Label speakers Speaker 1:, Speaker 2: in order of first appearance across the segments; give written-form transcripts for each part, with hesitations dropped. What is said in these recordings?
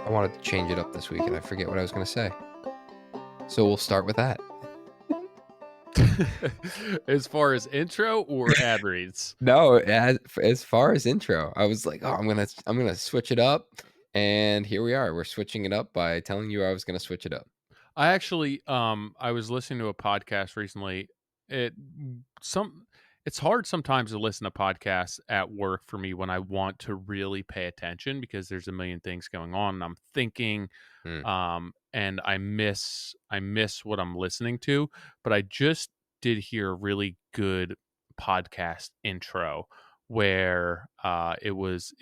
Speaker 1: I wanted to change it up this week, and I forget what I was going to say. So we'll start with that.
Speaker 2: As far as intro or ad reads?
Speaker 1: No, as far as intro, I was like, oh, I'm gonna switch it up, and here we are. We're switching it up by telling you I was gonna switch it up.
Speaker 2: I actually, I was listening to a podcast recently. It some it's hard sometimes to listen to podcasts at work for me when I want to really pay attention because there's a million things going on and I'm thinking,
Speaker 1: Hmm.
Speaker 2: and I miss what I'm listening to. But I just did hear a really good podcast intro where it was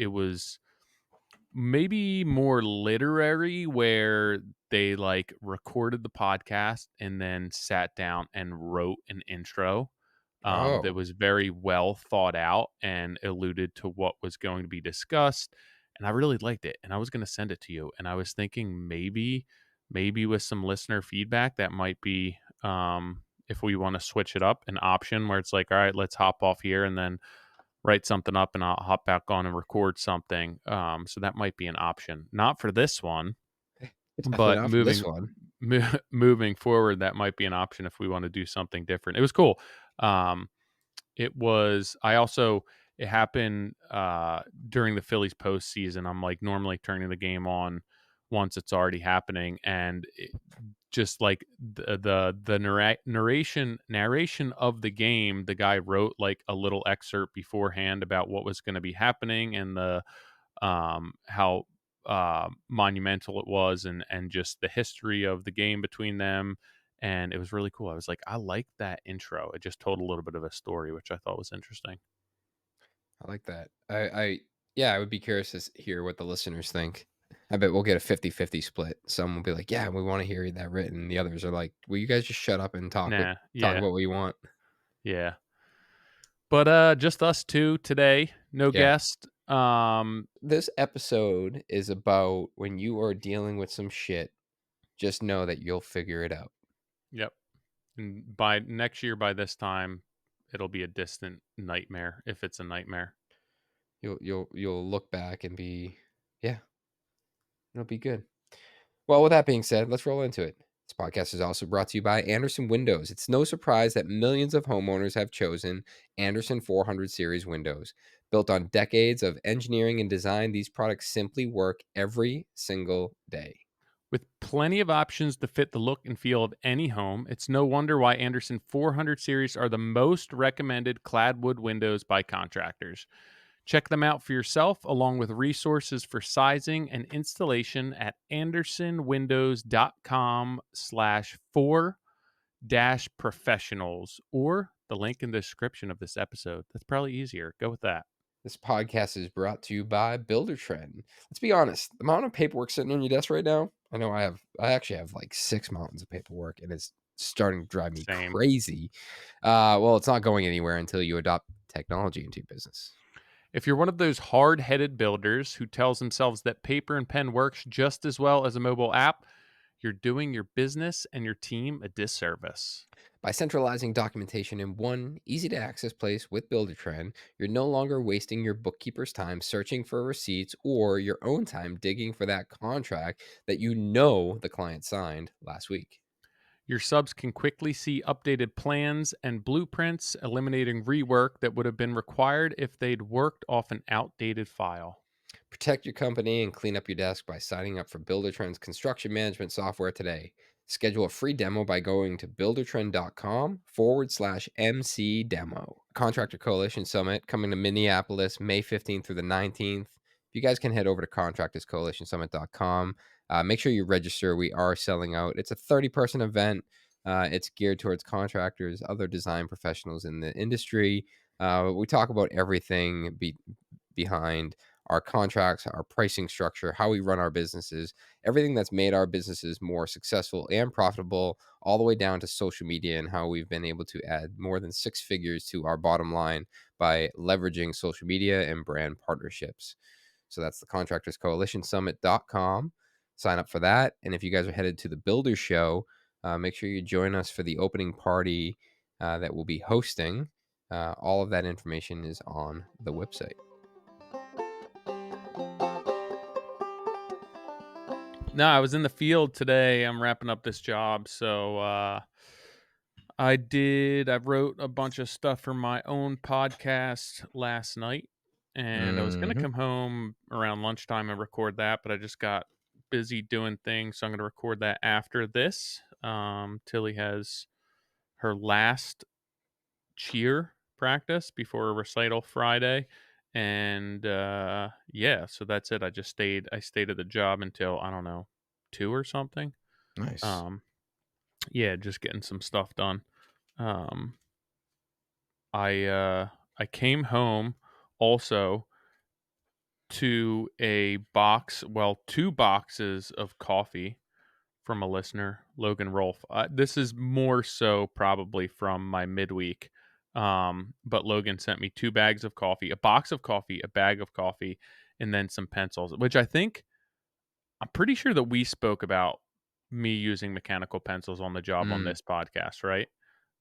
Speaker 2: maybe more literary, where they like recorded the podcast and then sat down and wrote an intro that
Speaker 1: Oh,
Speaker 2: was very well thought out and alluded to what was going to be discussed. And I really liked it. And I was going to send it to you. And I was thinking maybe with some listener feedback, that might be, if we want to switch it up, an option where it's like, all right, let's hop off here and then write something up and I'll hop back on and record something. So that might be an option. Not for this one,
Speaker 1: it's definitely
Speaker 2: but
Speaker 1: not for this one.
Speaker 2: moving forward, that might be an option if we want to do something different. It was cool. Um, it was. I also. It happened during the Phillies postseason. I'm like normally turning the game on once it's already happening, and just like the narration of the game, the guy wrote like a little excerpt beforehand about what was going to be happening and the how monumental it was, and just the history of the game between them. And it was really cool. I was like, I like that intro. It just told a little bit of a story, which I thought was interesting.
Speaker 1: I like that. Yeah, I would be curious to hear what the listeners think. I bet we'll get a 50-50 split. Some will be like, yeah, we want to hear that written. The others are like, will you guys just shut up and
Speaker 2: Nah,
Speaker 1: talk
Speaker 2: yeah,
Speaker 1: about what you want?
Speaker 2: yeah. But just us two today, no
Speaker 1: Yeah.
Speaker 2: guest.
Speaker 1: This episode is about when you are dealing with some shit, just know that you'll figure it out.
Speaker 2: Yep. And by next year, by this time, it'll be a distant nightmare if it's a nightmare.
Speaker 1: You'll look back and be, yeah, it'll be good. Well, with that being said, let's roll into it. This podcast is also brought to you by Andersen Windows. It's no surprise that millions of homeowners have chosen Andersen 400 series windows. Built on decades of engineering and design, these products simply work every single day.
Speaker 2: With plenty of options to fit the look and feel of any home, it's no wonder why Andersen 400 series are the most recommended clad wood windows by contractors. Check them out for yourself, along with resources for sizing and installation at andersenwindows.com/4 professionals, or the link in the description of this episode. That's probably easier. Go with that.
Speaker 1: This podcast is brought to you by Buildertrend. Let's be honest, the amount of paperwork sitting on your desk right now, I know I actually have like 6 mountains of paperwork, and it's starting to drive me
Speaker 2: Same.
Speaker 1: crazy. Well, it's not going anywhere until you adopt technology into your business.
Speaker 2: If you're one of those hard headed builders who tells themselves that paper and pen works just as well as a mobile app, you're doing your business and your team a disservice.
Speaker 1: By centralizing documentation in one easy to access place with Buildertrend, you're no longer wasting your bookkeeper's time searching for receipts or your own time digging for that contract that you know the client signed last week.
Speaker 2: Your subs can quickly see updated plans and blueprints, eliminating rework that would have been required if they'd worked off an outdated file.
Speaker 1: Protect your company and clean up your desk by signing up for Buildertrend's construction management software today. Schedule a free demo by going to buildertrend.com/MC demo. Contractor Coalition Summit coming to Minneapolis May 15th through the 19th. If you guys can head over to contractorscoalitionsummit.com, make sure you register. We are selling out. It's a 30-person event. It's geared towards contractors, other design professionals in the industry. We talk about everything behind our contracts, our pricing structure, how we run our businesses, everything that's made our businesses more successful and profitable, all the way down to social media and how we've been able to add more than six figures to our bottom line by leveraging social media and brand partnerships. So that's the contractorscoalitionsummit.com. Sign up for that. And if you guys are headed to the Builder Show, make sure you join us for the opening party that we'll be hosting. All of that information is on the website.
Speaker 2: No, I was in the field today. I'm wrapping up this job, so I wrote a bunch of stuff for my own podcast last night, and I was gonna
Speaker 1: Mhm.
Speaker 2: come home around lunchtime and record that, but I just got busy doing things, so I'm gonna record that after this. Tilly has her last cheer practice before a recital Friday, and yeah, so that's it. I stayed at the job until, I don't know, 2 or something.
Speaker 1: Nice.
Speaker 2: Um, yeah, just getting some stuff done. Um, I came home also to a box, well, 2 boxes of coffee from a listener, Logan Rolfe. This is more so probably from my midweek. But Logan sent me 2 bags of coffee, a box of coffee, a bag of coffee, and then some pencils, which I'm pretty sure that we spoke about me using mechanical pencils on the job on
Speaker 1: Mm.
Speaker 2: this podcast, right?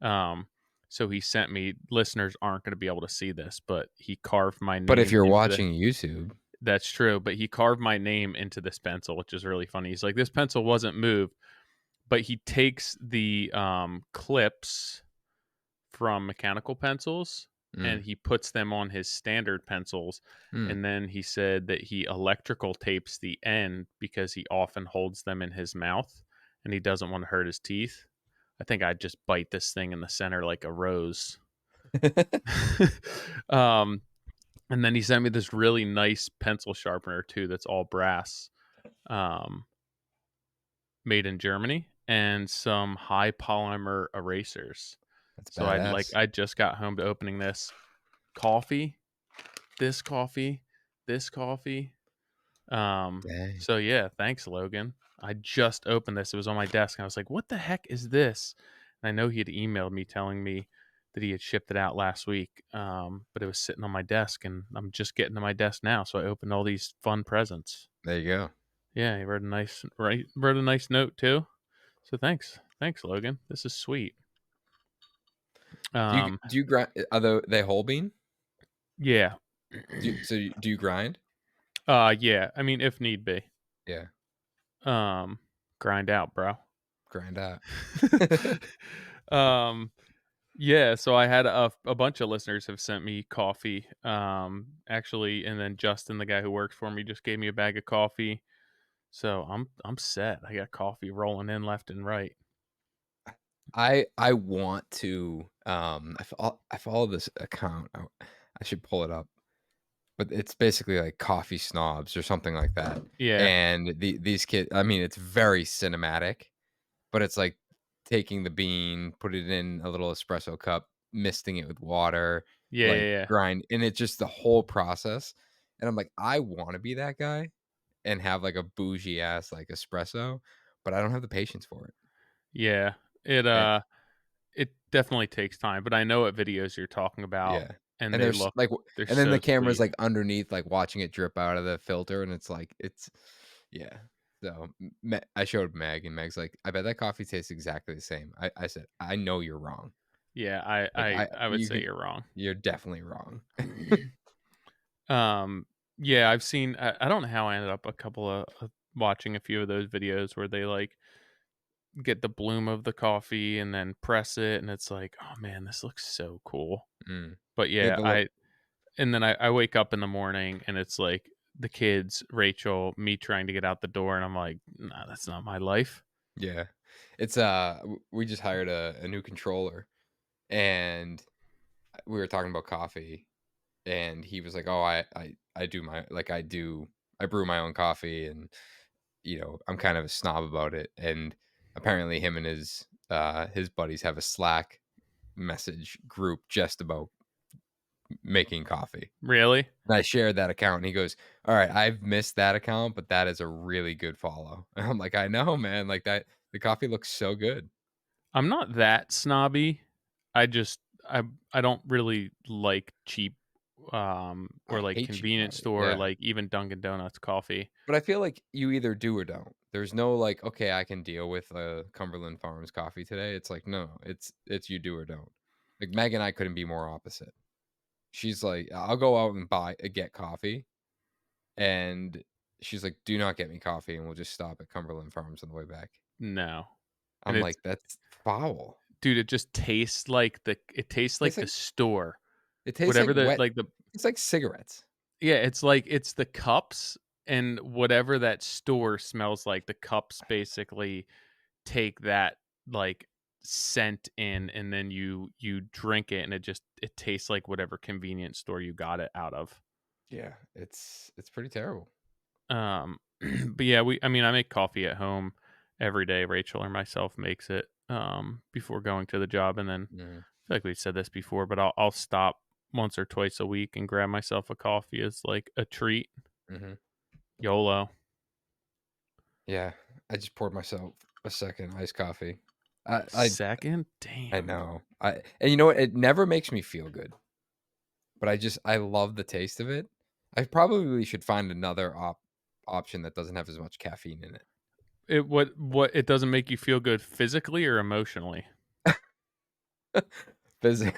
Speaker 2: Um, so he sent me, listeners aren't going to be able to see this, but he carved my
Speaker 1: But if
Speaker 2: name
Speaker 1: you're
Speaker 2: into the,
Speaker 1: watching YouTube,
Speaker 2: that's true, but he carved my name into this pencil, which is really funny. He's like, this pencil wasn't moved, but he takes the clips from mechanical pencils and
Speaker 1: mm.
Speaker 2: he puts them on his standard pencils.
Speaker 1: Mm.
Speaker 2: And then he said that he electrical tapes the end because he often holds them in his mouth and he doesn't want to hurt his teeth. I think I'd just bite this thing in the center like a rose. um, and then he sent me this really nice pencil sharpener too that's all brass, um, made in Germany, and some high polymer erasers.
Speaker 1: That's
Speaker 2: So
Speaker 1: badass.
Speaker 2: I just got home to opening coffee, this coffee, this coffee.
Speaker 1: Dang.
Speaker 2: So yeah, thanks, Logan. I just opened this. It was on my desk, and I was like, "What the heck is this?" And I know he had emailed me telling me that he had shipped it out last week. But it was sitting on my desk, and I'm just getting to my desk now. So I opened all these fun presents.
Speaker 1: There you go.
Speaker 2: Yeah, he wrote a nice note too. So thanks, Logan. This is sweet. Um,
Speaker 1: Do you grind? Are they whole bean?
Speaker 2: yeah,
Speaker 1: Do you grind?
Speaker 2: yeah. I mean, if need be.
Speaker 1: Yeah,
Speaker 2: Um, Grind out, bro.
Speaker 1: grind out.
Speaker 2: um, yeah, so I had a bunch of listeners have sent me coffee. Actually, and then Justin, the guy who works for me, just gave me a bag of coffee. So I'm set. I got coffee rolling in left and right.
Speaker 1: I want to. I follow this account. I should pull it up, but it's basically like coffee snobs or something like that.
Speaker 2: Yeah,
Speaker 1: And these kids, I mean, it's very cinematic, but it's like taking the bean, put it in a little espresso cup, misting it with water,
Speaker 2: yeah, yeah,
Speaker 1: like
Speaker 2: yeah.
Speaker 1: grind, and it's just the whole process. And I'm like, I want to be that guy and have like a bougie ass like espresso, but I don't have the patience for it.
Speaker 2: Yeah. It
Speaker 1: And,
Speaker 2: it definitely takes time, but I know what videos you're talking about,
Speaker 1: yeah.
Speaker 2: and
Speaker 1: And there's like,
Speaker 2: they're
Speaker 1: and then
Speaker 2: so
Speaker 1: the camera's
Speaker 2: sweet.
Speaker 1: like underneath, like watching it drip out of the filter, and it's like, yeah. So I showed Meg, and Meg's like, I bet that coffee tastes exactly the same. I said, I know you're wrong.
Speaker 2: Yeah, I
Speaker 1: Like
Speaker 2: I I would
Speaker 1: you
Speaker 2: say
Speaker 1: could,
Speaker 2: you're wrong.
Speaker 1: you're definitely wrong.
Speaker 2: Um, yeah, I've seen. I don't know how I ended up a couple of watching a few of those videos where they like get the bloom of the coffee and then press it, and it's like, oh man, this looks so cool.
Speaker 1: Mm.
Speaker 2: But
Speaker 1: Yeah,
Speaker 2: yeah,
Speaker 1: the look.
Speaker 2: I and then I wake up in the morning and it's like the kids, Rachel, me trying to get out the door, and I'm like, nah, that's not my life.
Speaker 1: Yeah, it's we just hired a new controller, and we were talking about coffee, and he was like, "Oh, I do my like I brew my own coffee, and I'm kind of a snob about it." And apparently, him and his buddies have a Slack message group just about making coffee.
Speaker 2: Really?
Speaker 1: And I shared that account, and he goes, "All right, I've missed that account, but that is a really good follow." And I'm like, "I know, man. Like that, the coffee looks so good."
Speaker 2: I'm not that snobby. I just I don't really like cheap
Speaker 1: I
Speaker 2: or like
Speaker 1: hate cheap
Speaker 2: convenience
Speaker 1: coffee.
Speaker 2: store,
Speaker 1: Yeah.
Speaker 2: like even Dunkin' Donuts coffee.
Speaker 1: But I feel like you either do or don't. There's no like, okay, I can deal with Cumberland Farms coffee today. It's like, no, it's you do or don't. Like Meg and I couldn't be more opposite. She's like, I'll go out and get coffee, and she's like, "Do not get me coffee, and we'll just stop at Cumberland Farms on the way back."
Speaker 2: No. And
Speaker 1: I'm like, "That's foul."
Speaker 2: dude, it just tastes like
Speaker 1: Tastes
Speaker 2: the
Speaker 1: like
Speaker 2: store.
Speaker 1: it tastes like
Speaker 2: Whatever the
Speaker 1: wet
Speaker 2: like the
Speaker 1: it's like cigarettes.
Speaker 2: Yeah, it's the cups and whatever that store smells like, the cups basically take that, like, scent in, and then you drink it, and it tastes like whatever convenience store you got it out of.
Speaker 1: Yeah, it's pretty terrible.
Speaker 2: But yeah, I mean, I make coffee at home every day. Rachel or myself makes it, before going to the job, and then
Speaker 1: Mhm,
Speaker 2: I feel like we said this before, but I'll stop once or twice a week and grab myself a coffee as, like, a treat.
Speaker 1: mhm.
Speaker 2: YOLO.
Speaker 1: Yeah, I just poured myself a second iced coffee. I
Speaker 2: Second?
Speaker 1: I
Speaker 2: Damn.
Speaker 1: know. And you know what? It never makes me feel good, but I love the taste of it. I probably should find another option that doesn't have as much caffeine in it.
Speaker 2: It doesn't make you feel good physically or emotionally?
Speaker 1: Physi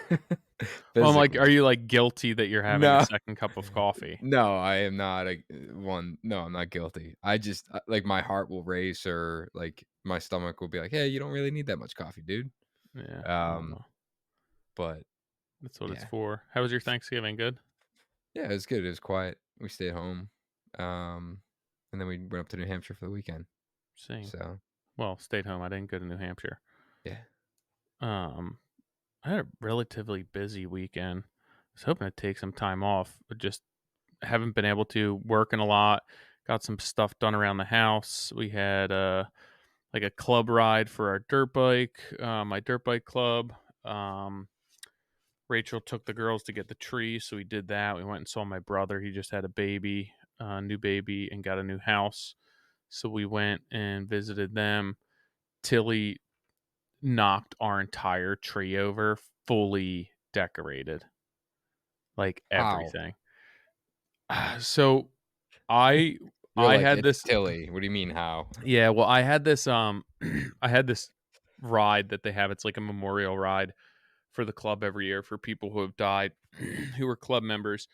Speaker 2: Well, I'm like, are
Speaker 1: physically.
Speaker 2: you, like, guilty that you're having a
Speaker 1: No.
Speaker 2: second cup of coffee?
Speaker 1: No, I am not one. No, I'm not guilty. I just, like, my heart will race or, like, my stomach will be like, "Hey, you don't really need that much coffee, dude."
Speaker 2: Yeah, I don't
Speaker 1: Um,
Speaker 2: know.
Speaker 1: but
Speaker 2: That's what it's
Speaker 1: yeah.
Speaker 2: for. How was your Thanksgiving? Good?
Speaker 1: Yeah, it was good. It was quiet. We stayed home. Um, and then we went up to New Hampshire for the weekend.
Speaker 2: Same.
Speaker 1: So,
Speaker 2: Well, stayed home. I didn't go to New Hampshire.
Speaker 1: yeah.
Speaker 2: Um, I had a relatively busy weekend. I was hoping to take some time off, but just haven't been able to. Working a lot. Got some stuff done around the house. We had like a club ride for our dirt bike, my dirt bike club. Um, Rachel took the girls to get the tree, so we did that. We went and saw my brother. He just had a baby, new baby, and got a new house. So we went and visited them. Tilly knocked our entire tree over, fully decorated, like
Speaker 1: How?
Speaker 2: everything. So I
Speaker 1: You're
Speaker 2: I
Speaker 1: like,
Speaker 2: had
Speaker 1: "It's
Speaker 2: this
Speaker 1: Tilly." What do you mean how?
Speaker 2: yeah, well, I had this I had this ride that they have. It's like a memorial ride for the club every year for people who have died who were club members.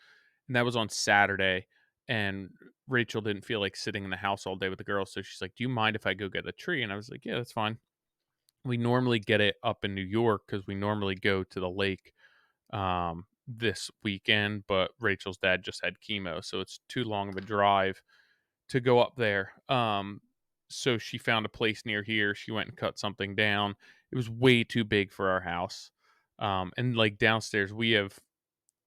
Speaker 2: And that was on Saturday. And Rachel didn't feel like sitting in the house all day with the girls. So she's like, "Do you mind if I go get a tree?" And I was like, "Yeah, that's fine." We normally get it up in New York because we normally go to the lake this weekend, but Rachel's dad just had chemo. So it's too long of a drive to go up there. So she found a place near here. She went and cut something down. It was way too big for our house. And like downstairs, we have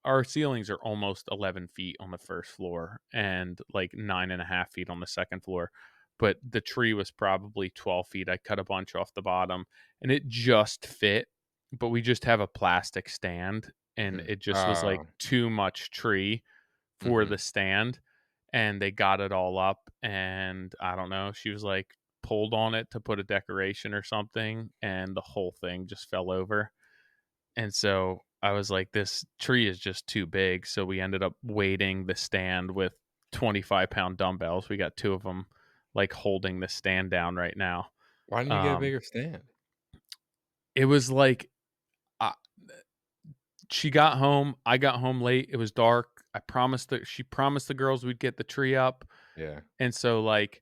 Speaker 2: our ceilings are almost 11 feet on the first floor and like 9.5 feet on the second floor. But the tree was probably 12 feet. I cut a bunch off the bottom and it just fit. But we just have a plastic stand and
Speaker 1: Mhm.
Speaker 2: it just was like
Speaker 1: Oh.
Speaker 2: too much tree for
Speaker 1: Mhm.
Speaker 2: the stand. And they got it all up. And I don't know, she was like pulled on it to put a decoration or something. And the whole thing just fell over. And so I was like, this tree is just too big. So we ended up weighting the stand with 25-pound dumbbells. We got two of them like holding the stand down right now.
Speaker 1: Why didn't you get a
Speaker 2: Um,
Speaker 1: bigger stand?
Speaker 2: it was like uh, she got home. I got home late. It was dark. She promised the girls we'd get the tree up.
Speaker 1: Yeah.
Speaker 2: And so like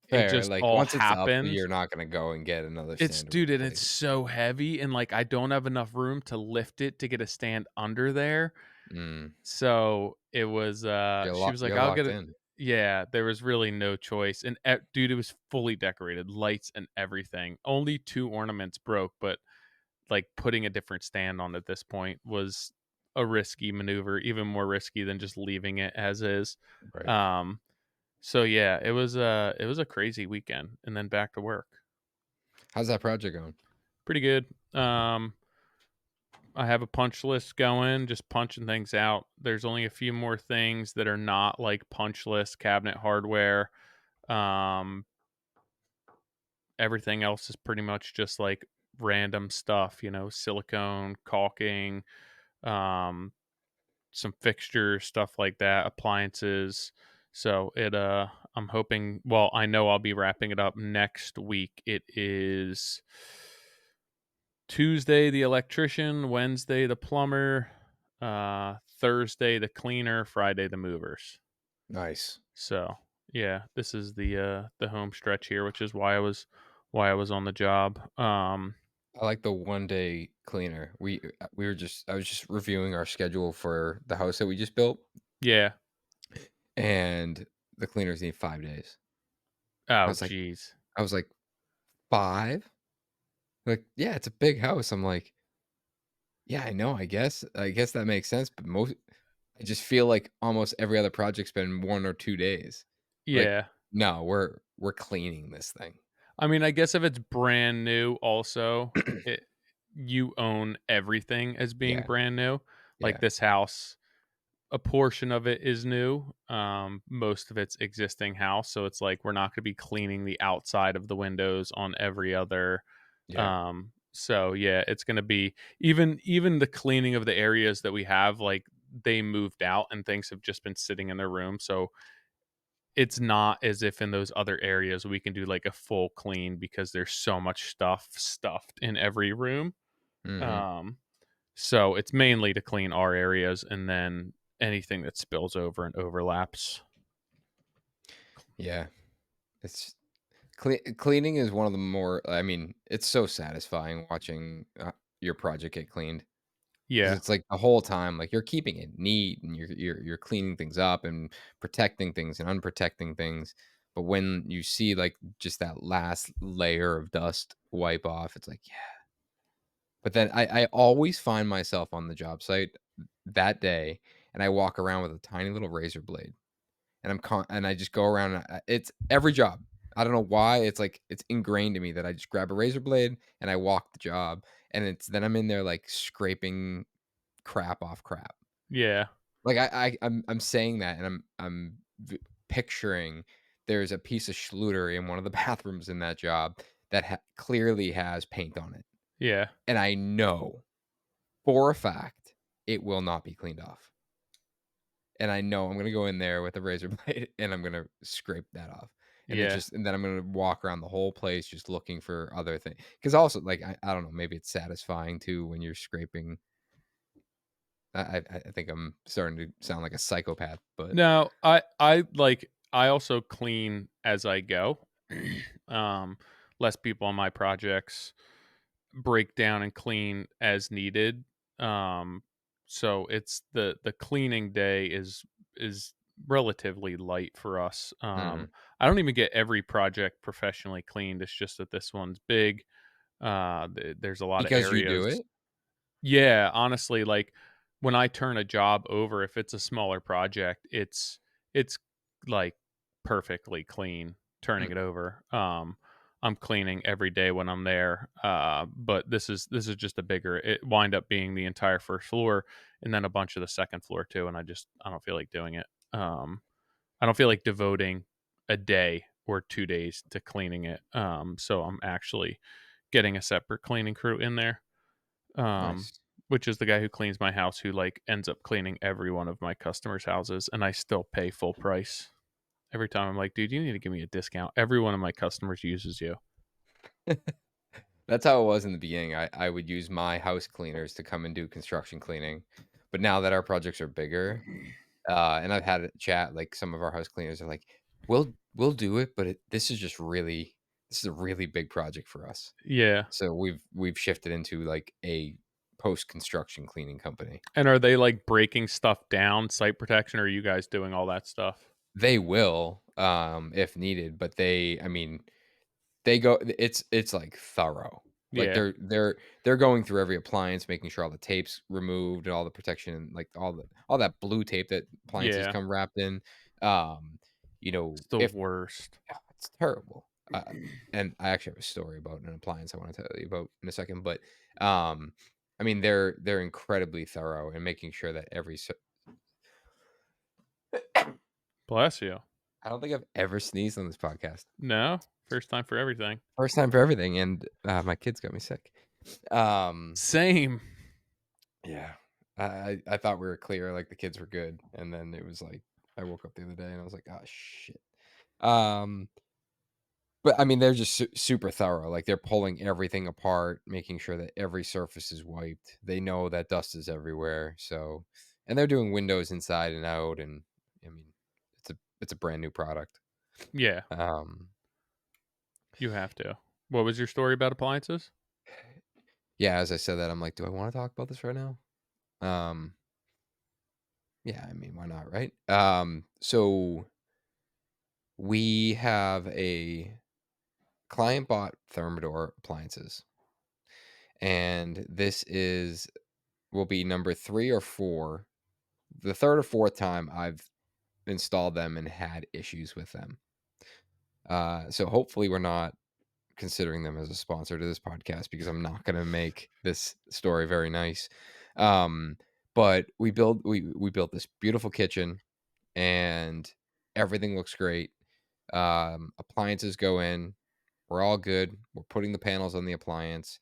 Speaker 2: it
Speaker 1: Fair,
Speaker 2: just
Speaker 1: like,
Speaker 2: all
Speaker 1: once it's up,
Speaker 2: happened.
Speaker 1: you're not gonna go and get another
Speaker 2: It's
Speaker 1: stand to
Speaker 2: dude, and
Speaker 1: replace
Speaker 2: it's
Speaker 1: it.
Speaker 2: so heavy and like I don't have enough room to lift it to get a stand under there.
Speaker 1: Mm.
Speaker 2: So, it was, she was like,
Speaker 1: You're
Speaker 2: "I'll get
Speaker 1: locked
Speaker 2: it."
Speaker 1: in.
Speaker 2: Yeah, there was really no choice, and dude, it was fully decorated, lights and everything. Only 2 ornaments broke, but, like, putting a different stand on at this point was a risky maneuver, even more risky than just leaving it as is.
Speaker 1: Right.
Speaker 2: Um, so yeah, it was a crazy weekend, and then back to work.
Speaker 1: How's that project going?
Speaker 2: Pretty good. I have a punch list going, just punching things out. There's only a few more things that are not like punch list cabinet hardware. Um, Everything else is pretty much just like random stuff, silicone, caulking, um, some fixtures, stuff like that, appliances. So I'm hoping, well, I know I'll be wrapping it up next week. It is Tuesday the electrician, Wednesday the plumber, Thursday the cleaner, Friday the movers.
Speaker 1: Nice.
Speaker 2: So Yeah, this is the home stretch here, which is why I was on the job.
Speaker 1: I like the one-day cleaner. We were just I was just reviewing our schedule for the house that we just built,
Speaker 2: Yeah.
Speaker 1: and the cleaners need 5 days. I
Speaker 2: Oh,
Speaker 1: was like
Speaker 2: geez.
Speaker 1: I was like, "5?" Like, "Yeah, it's a big house." I'm like, "Yeah, I know, I guess that makes sense, but most I just feel like almost every other project's been 1 or 2 days." Like,
Speaker 2: Yeah.
Speaker 1: "No, we're cleaning this thing."
Speaker 2: I mean, I guess if it's brand new also, it you own everything as being
Speaker 1: Yeah,
Speaker 2: brand new. Like
Speaker 1: yeah.
Speaker 2: this house, a portion of it is new. Most of it's existing house, so it's like we're not going to be cleaning the outside of the windows on every other.
Speaker 1: Yeah.
Speaker 2: So yeah, it's going to be even the cleaning of the areas that we have. Like they moved out and things have just been sitting in their room, so it's not as if in those other areas we can do like a full clean because there's so much stuff stuffed in every room.
Speaker 1: Mhm.
Speaker 2: Um, so it's mainly to clean our areas and then anything that spills over and overlaps.
Speaker 1: Yeah. It's cleaning is one of the more I mean, it's so satisfying watching, your project get cleaned. 'Cause
Speaker 2: Yeah,
Speaker 1: it's like the whole time, like, you're keeping it neat and you're cleaning things up and protecting things and unprotecting things, but when you see, like, just that last layer of dust wipe off, it's like, "Yeah." But then I always find myself on the job site that day, and I walk around with a tiny little razor blade, and I just go around and it's every job. I don't know why, it's like it's ingrained in me that I just grab a razor blade and I walk the job, and it's then I'm in there, like, scraping crap off crap.
Speaker 2: yeah,
Speaker 1: Like, I'm saying that, and I'm picturing there's a piece of Schluter in one of the bathrooms in that job that clearly has paint on it,
Speaker 2: yeah,
Speaker 1: and I know for a fact it will not be cleaned off, and I know I'm gonna go in there with a razor blade, and I'm gonna scrape that off,
Speaker 2: yeah.
Speaker 1: and then I'm gonna walk around the whole place just looking for other things. Because also, like, I don't know, maybe it's satisfying too when you're scraping. I think I'm starting to sound like a psychopath, but
Speaker 2: No, I also clean as I go. um, Less people on my projects break down and clean as needed. Um, so it's the cleaning day is relatively light for us.
Speaker 1: mhm.
Speaker 2: I don't even get every project professionally cleaned. It's just that this one's big. There's a lot of
Speaker 1: Because you do
Speaker 2: areas.
Speaker 1: it?
Speaker 2: Yeah, honestly, like when I turn a job over, if it's a smaller project, it's like perfectly clean turning
Speaker 1: Mm,
Speaker 2: it over. I'm cleaning every day when I'm there. But this is just a bigger it wind up being the entire first floor and then a bunch of the second floor too, and I don't feel like doing it. I don't feel like devoting a day or 2 days to cleaning it. So I'm actually getting a separate cleaning crew in there, um,
Speaker 1: nice.
Speaker 2: which is the guy who cleans my house, who like ends up cleaning every one of my customers' houses, and I still pay full price every time. I'm like, dude, you need to give me a discount. Every one of my customers uses you.
Speaker 1: That's how it was in the beginning. I would use my house cleaners to come and do construction cleaning, but now that our projects are bigger, and I've had a chat, like, some of our house cleaners are like, "We'll do it, but this is a really big project for us."
Speaker 2: Yeah.
Speaker 1: So we've shifted into, like, a post-construction cleaning company.
Speaker 2: And are they like breaking stuff down, site protection, or are you guys doing all that stuff?
Speaker 1: They will, if needed, but I mean, they go it's, like, thorough. Like,
Speaker 2: Yeah.
Speaker 1: they're going through every appliance, making sure all the tape's removed and all the protection, like, all that blue tape that appliances
Speaker 2: Yeah.
Speaker 1: come wrapped in. Um,
Speaker 2: It's the
Speaker 1: if
Speaker 2: worst.
Speaker 1: yeah, it's terrible. And I actually have a story about an appliance I wanna tell you about in a second, but, um, I mean, they're incredibly thorough in making sure that every
Speaker 2: Bless you.
Speaker 1: I don't think I've ever sneezed on this podcast.
Speaker 2: No? First time for everything.
Speaker 1: First time for everything, and, my kids got me sick. Um,
Speaker 2: Same.
Speaker 1: yeah. I thought we were clear, like, the kids were good, and then it was like I woke up the other day and I was like, "Oh, shit." Um, but, I mean, they're just super thorough, like, they're pulling everything apart, making sure that every surface is wiped. They know that dust is everywhere, so and they're doing windows inside and out, and, I mean, it's a brand new product.
Speaker 2: Yeah,
Speaker 1: Um,
Speaker 2: you have to. What was your story about appliances?
Speaker 1: yeah, as I said that, I'm like, do I want to talk about this right now? Um, yeah, I mean, why not, right? So we have a client bought Thermador appliances, and this is will be number 3 or 4, the third or fourth time I've installed them and had issues with them. So hopefully we're not considering them as a sponsor to this podcast because I'm not going to make this story very nice. Um, but we built this beautiful kitchen and everything looks great. Appliances go in, we're all good. We're putting the panels on the appliance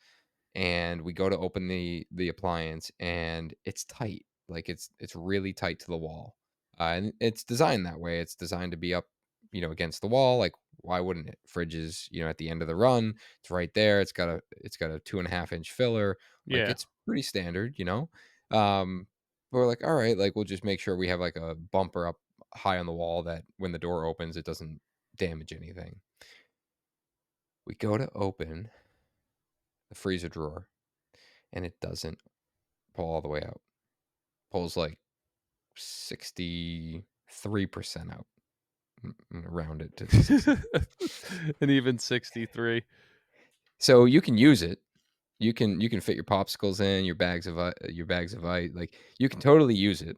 Speaker 1: and we go to open the appliance and it's tight. Like it's really tight to the wall. And it's designed that way. It's designed to be up, against the wall. Like why wouldn't it? Fridge is, at the end of the run. It's right there. It's got a 2.5 inch filler. Like
Speaker 2: Yeah,
Speaker 1: it's pretty standard. Um, but we're like, all right, like we'll just make sure we have like a bumper up high on the wall that when the door opens, it doesn't damage anything. We go to open the freezer drawer and it doesn't pull all the way out. Pulls like 63% out. I'm gonna round it to 60.
Speaker 2: and even 63.
Speaker 1: So you can use it. You can fit your popsicles in, your bags of ice. Like you can totally use it,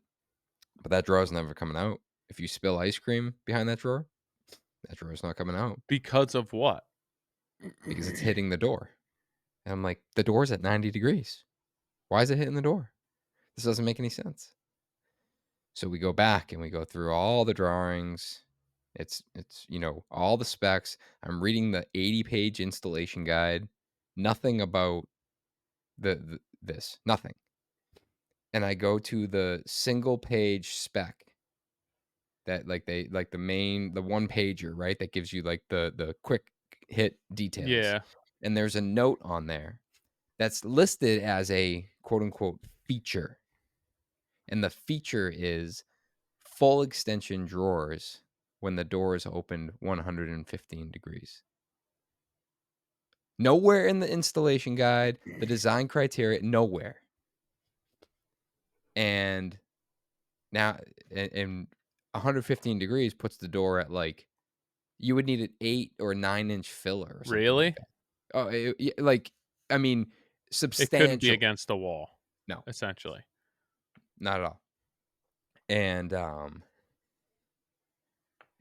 Speaker 1: but that drawer's never coming out. If you spill ice cream behind that drawer's not coming out
Speaker 2: Because of what?
Speaker 1: because it's hitting the door. And I'm like, the door's at 90 degrees. Why is it hitting the door? This doesn't make any sense. So we go back and we go through all the drawings. It's all the specs. I'm reading the 80-page installation guide. Nothing about this. Nothing. And I go to the single page spec that like the one pager, right? That gives you like the quick hit details.
Speaker 2: Yeah,
Speaker 1: And there's a note on there that's listed as a quote unquote feature. And the feature is full extension drawers when the door is opened 115 degrees. Nowhere in the installation guide, the design criteria, nowhere. And now, and 115 degrees puts the door at like, you would need an 8 or 9 inch filler or something like
Speaker 2: really?
Speaker 1: that. Oh, like, I mean,
Speaker 2: It couldn't be
Speaker 1: substantially.
Speaker 2: against the wall,
Speaker 1: No,
Speaker 2: essentially.
Speaker 1: not at all. And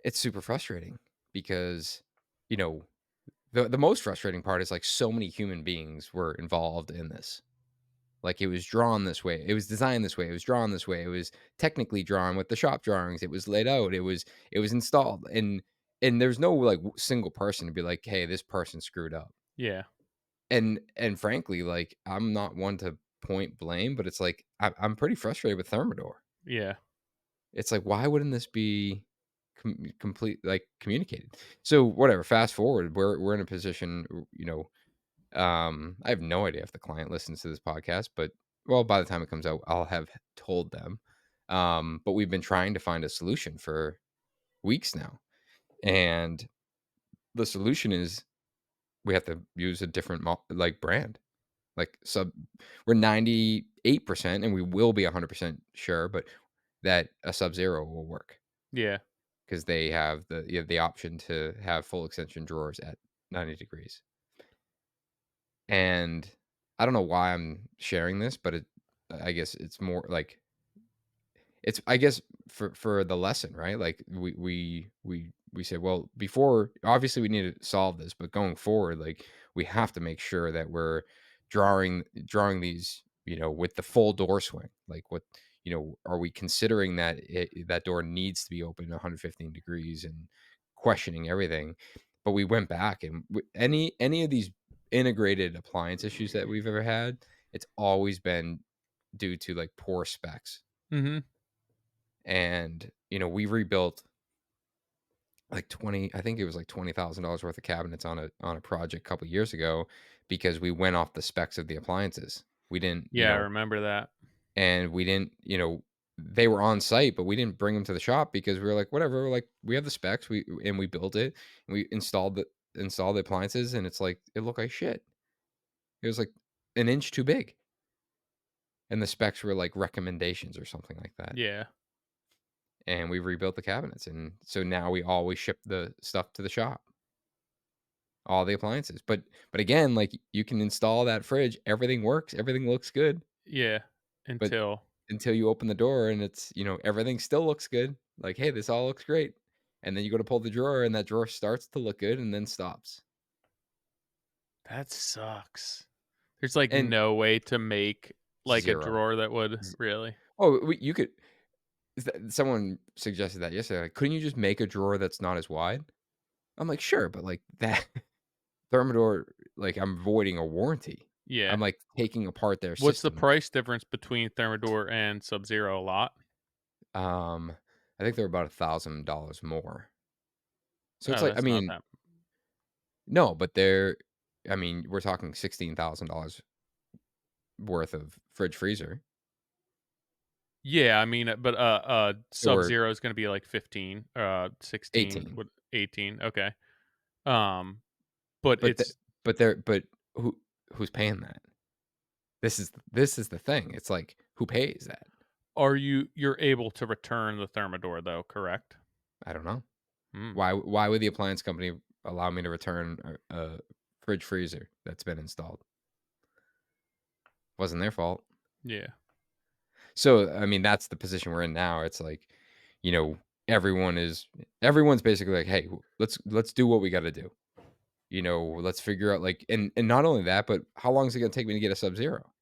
Speaker 1: it's super frustrating because, you know, the most frustrating part is, like, so many human beings were involved in this. Like, it was drawn this way, it was designed this way, it was drawn this way, it was technically drawn with the shop drawings, it was laid out, it was installed, and there's no, like, single person to be like, "Hey, this person screwed up."
Speaker 2: Yeah,
Speaker 1: And frankly, like, I'm not one to point blame, but it's like, I'm pretty frustrated with Thermador.
Speaker 2: yeah.
Speaker 1: It's like, why wouldn't this be complete like, communicated? So, whatever, fast forward, we're in a position, I have no idea if the client listens to this podcast, but well, by the time it comes out, I'll have told them. But we've been trying to find a solution for weeks now. And the solution is we have to use a different like brand. Like we're 98% and we will be 100% sure, but that a Sub Zero will work
Speaker 2: Yeah.
Speaker 1: because they have the option to have full extension drawers at 90 degrees. And I don't know why I'm sharing this, but I guess it's more like it's I guess for the lesson, right? Like we said, well, before obviously we need to solve this, but going forward, like we have to make sure that we're drawing these, with the full door swing. Like what, are we considering that that door needs to be open 115 degrees and questioning everything? But we went back and any of these integrated appliance issues that we've ever had, it's always been due to like poor specs.
Speaker 2: Mhm.
Speaker 1: And we rebuilt like 20, I think it was like $20,000 worth of cabinets on a project a couple years ago because we went off the specs of the appliances. We didn't,
Speaker 2: Yeah, I remember that.
Speaker 1: and we didn't, they were on site, but we didn't bring them to the shop because we were like, "Whatever." We're like, "We have the specs, we built it, and we installed the appliances, and it's like, it looked like shit." It was like an inch too big, and the specs were like recommendations or something like that.
Speaker 2: Yeah.
Speaker 1: And we rebuilt the cabinets, and so now we always ship the stuff to the shop, all the appliances. But again, like, you can install that fridge, everything works, everything looks good,
Speaker 2: Yeah.
Speaker 1: but
Speaker 2: Until
Speaker 1: until you open the door and it's, everything still looks good. Like, "Hey, this all looks great." And then you go to pull the drawer and that drawer starts to look good and then stops.
Speaker 2: that sucks. There's, like,
Speaker 1: And
Speaker 2: no way to make, like, a
Speaker 1: 0.
Speaker 2: drawer that would
Speaker 1: Z
Speaker 2: really?
Speaker 1: Oh, you could someone suggested that yesterday, like, "Couldn't you just make a drawer that's not as wide?" I'm like, "Sure, but, like, that Thermador, like, I'm voiding a warranty.
Speaker 2: Yeah.
Speaker 1: I'm, like, taking apart their
Speaker 2: What's the
Speaker 1: system."
Speaker 2: price difference between Thermador and Sub-Zero? A lot?
Speaker 1: Um, I think they're about $1,000 more. So it's
Speaker 2: Oh,
Speaker 1: like, I
Speaker 2: that's not
Speaker 1: mean,
Speaker 2: that.
Speaker 1: no, but we're talking $16,000 worth of fridge freezer,
Speaker 2: Yeah, I mean, but,
Speaker 1: or
Speaker 2: Sub-Zero is gonna be, like, 15, 16,
Speaker 1: 18.
Speaker 2: what 18, okay. Um, but
Speaker 1: But the
Speaker 2: it's
Speaker 1: but who who's paying that? This is the thing. It's like, who pays that?
Speaker 2: you're able to return the Thermador though, correct?
Speaker 1: I don't know.
Speaker 2: Mm,
Speaker 1: Why would the appliance company allow me to return a fridge freezer that's been installed? Wasn't their fault.
Speaker 2: yeah.
Speaker 1: So, I mean, that's the position we're in now. It's like, you know, everyone's basically like, "Hey, let's do what we gotta do." Let's figure out, like, and not only that, but how long is it gonna take me to get a Sub-Zero?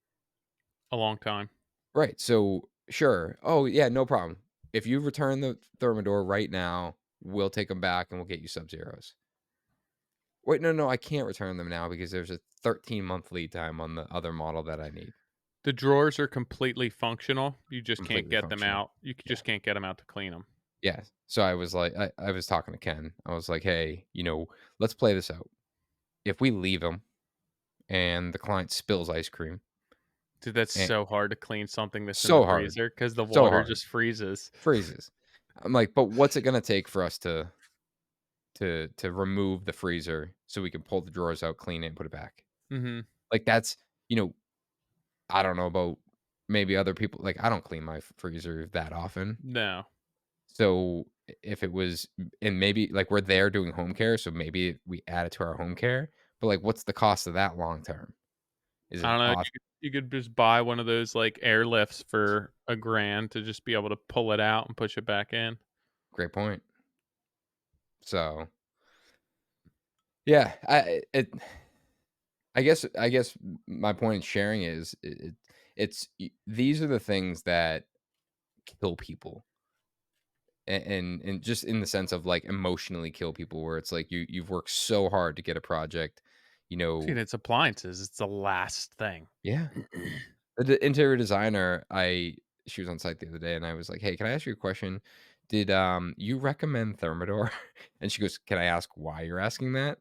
Speaker 2: A long time.
Speaker 1: Right, so, sure. "Oh, yeah, no problem. If you return the Thermador right now, we'll take them back and we'll get you Sub-Zeros." "Wait, no, no, I can't return them now because there's a 13-month lead time on the other model that I need."
Speaker 2: The drawers are completely functional, you just can't
Speaker 1: Completely
Speaker 2: get them
Speaker 1: functional.
Speaker 2: out. You
Speaker 1: Yeah.
Speaker 2: just can't get them out to clean them.
Speaker 1: Yeah. So I was like, I was talking to Ken. I was like, "Hey, let's play this out. If we leave them and the client spills ice cream,
Speaker 2: Dude, that's
Speaker 1: and
Speaker 2: so hard to clean something that's in the
Speaker 1: so hard,
Speaker 2: freezer because the
Speaker 1: so
Speaker 2: water
Speaker 1: hard,
Speaker 2: just freezes.
Speaker 1: freezes." I'm like, "But what's it gonna take for us to remove the freezer so we can pull the drawers out, clean it, and put it back?"
Speaker 2: Mhm.
Speaker 1: Like, that's, you know, I don't know about maybe other people. Like, I don't clean my freezer that often.
Speaker 2: No.
Speaker 1: So if it was, and maybe, like, we're there doing home care, so maybe we add it to our home care, but, like, what's the cost of that long term? Is
Speaker 2: I
Speaker 1: it
Speaker 2: don't know,
Speaker 1: off?
Speaker 2: you could just buy one of those, like, airlifts for a grand to just be able to pull it out and push it back in.
Speaker 1: Great point. So, yeah, I guess my point in sharing is, these are the things that kill people, and just in the sense of, like, emotionally kill people, where it's like you've worked so hard to get a project, you
Speaker 2: Dude,
Speaker 1: know.
Speaker 2: it's appliances, it's the last thing.
Speaker 1: Yeah. The interior designer, she was on site the other day, and I was like, "Hey, can I ask you a question? Did, you recommend Thermador?" And she goes, "Can I ask why you're asking that?"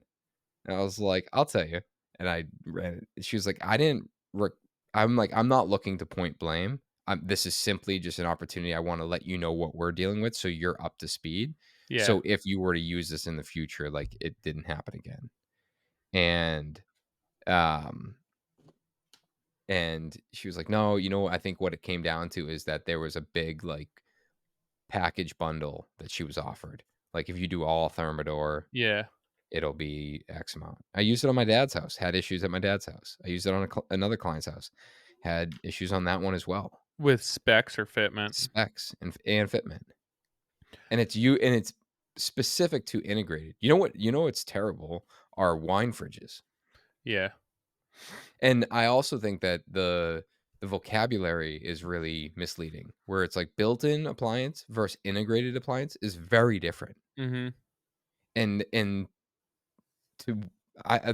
Speaker 1: And I was like, "I'll tell you." And I read it. She was like, "I didn't rec." I'm like, "I'm not looking to point blame. This is simply just an opportunity. I wanna let you know what we're dealing with so you're up to speed.
Speaker 2: Yeah,
Speaker 1: So if you were to use this in the future, like, it didn't happen again." And, um and she was like, "No, I think what it came down to is that there was a big, like, package bundle that she was offered. Like, if you do all Thermador,
Speaker 2: yeah.
Speaker 1: it'll be X amount." I used it on my dad's house, had issues at my dad's house. I used it on another client's house, had issues on that one as well.
Speaker 2: With specs or fitment.
Speaker 1: Specs and fitment. And it's specific to integrated. You know what's terrible are wine fridges.
Speaker 2: Yeah.
Speaker 1: And I also think that the vocabulary is really misleading, where it's like built-in appliance versus integrated appliance is very different.
Speaker 2: Mhm.
Speaker 1: And to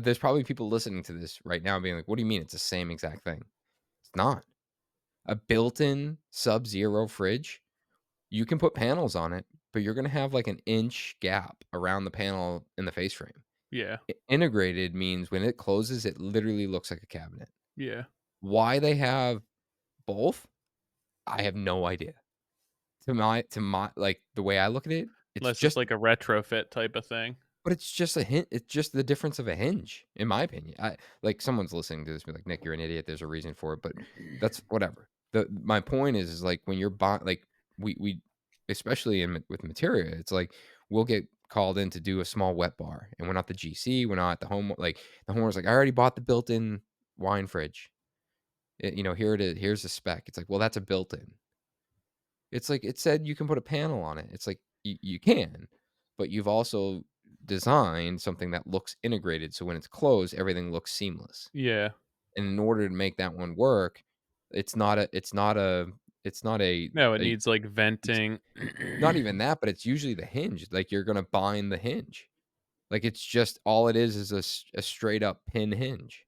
Speaker 1: there's probably people listening to this right now being like, "What do you mean it's the same exact thing?" It's not. A built-in Sub-Zero fridge, you can put panels on it, but you're gonna have like an inch gap around the panel in the face frame.
Speaker 2: Yeah.
Speaker 1: Integrated means when it closes, it literally looks like a cabinet.
Speaker 2: Yeah.
Speaker 1: Why they have both, I have no idea. To my like, the way I look at it, it's
Speaker 2: Unless it's
Speaker 1: just
Speaker 2: like a retrofit type of thing.
Speaker 1: but it's just a hin it's just the difference of a hinge, in my opinion. Like, someone's listening to this and be like, "Nick, you're an idiot, there's a reason for it," but that's whatever. My point is, like, when you're buying, like, we especially with materia, it's like, we'll get called in to do a small wet bar, and we're not the GC, we're not the home like, the homeowner's like, "I already bought the built-in wine fridge. Here it is, here's the spec." It's like, "Well, that's a built-in." It's like, it said you can put a panel on it. It's like, you can, but you've also designed something that looks integrated, so when it's closed, everything looks seamless.
Speaker 2: Yeah.
Speaker 1: And in order to make that one work, it's not
Speaker 2: No, it
Speaker 1: a
Speaker 2: needs like
Speaker 1: it's
Speaker 2: venting.
Speaker 1: not even that, but it's usually the hinge, like, you're gonna bind the hinge. Like, it's just all it is a straight up pin hinge.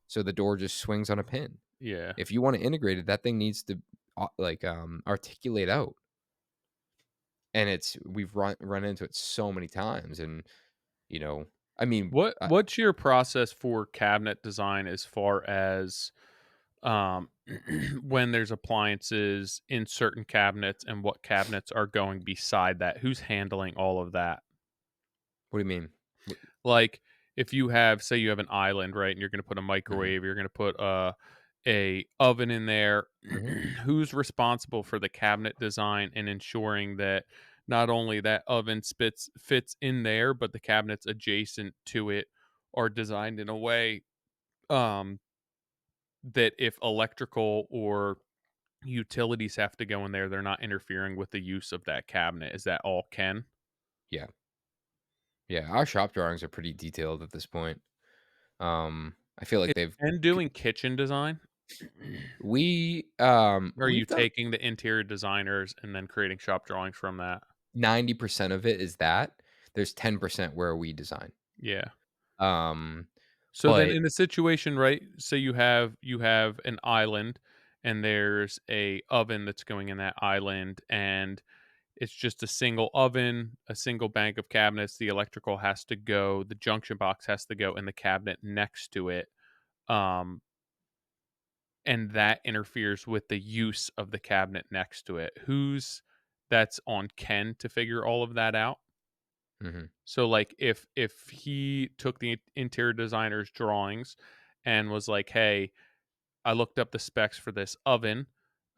Speaker 1: So the door just swings on a pin.
Speaker 2: Yeah.
Speaker 1: If you wanna integrate it, that thing needs to, articulate out. And we've run into it so many times, and, you know, I mean,
Speaker 2: What's your process for cabinet design as far as um when there's appliances in certain cabinets and what cabinets are going beside that? Who's handling all of that?
Speaker 1: what do you mean? What
Speaker 2: Like, if you have, say, you have an island, right, and you're going to put a
Speaker 1: Mhm,
Speaker 2: microwave, you're going to put a oven in there.
Speaker 1: mhm.
Speaker 2: Who's responsible for the cabinet design and ensuring that not only that oven spits fits in there, but the cabinets adjacent to it are designed in a way um, that if electrical or utilities have to go in there, they're not interfering with the use of that cabinet. Is that all Ken?
Speaker 1: Yeah, yeah, our shop drawings are pretty detailed at this point. I feel like
Speaker 2: Is
Speaker 1: they've
Speaker 2: Ken
Speaker 1: c
Speaker 2: doing kitchen design?
Speaker 1: we
Speaker 2: Are you
Speaker 1: we've done
Speaker 2: taking the interior designers and then creating shop drawings from that?
Speaker 1: 90% of it is that. There's 10% where we design.
Speaker 2: Yeah.
Speaker 1: Um,
Speaker 2: So then
Speaker 1: but
Speaker 2: in a situation, right, say you have an island and there's a oven that's going in that island and it's just a single oven, a single bank of cabinets, the electrical has to go, the junction box has to go in the cabinet next to it. Um and that interferes with the use of the cabinet next to it. Who's That's on Ken to figure all of that out.
Speaker 1: Mhm,
Speaker 2: So like if he took the interior designer's drawings and was like, "Hey, I looked up the specs for this oven.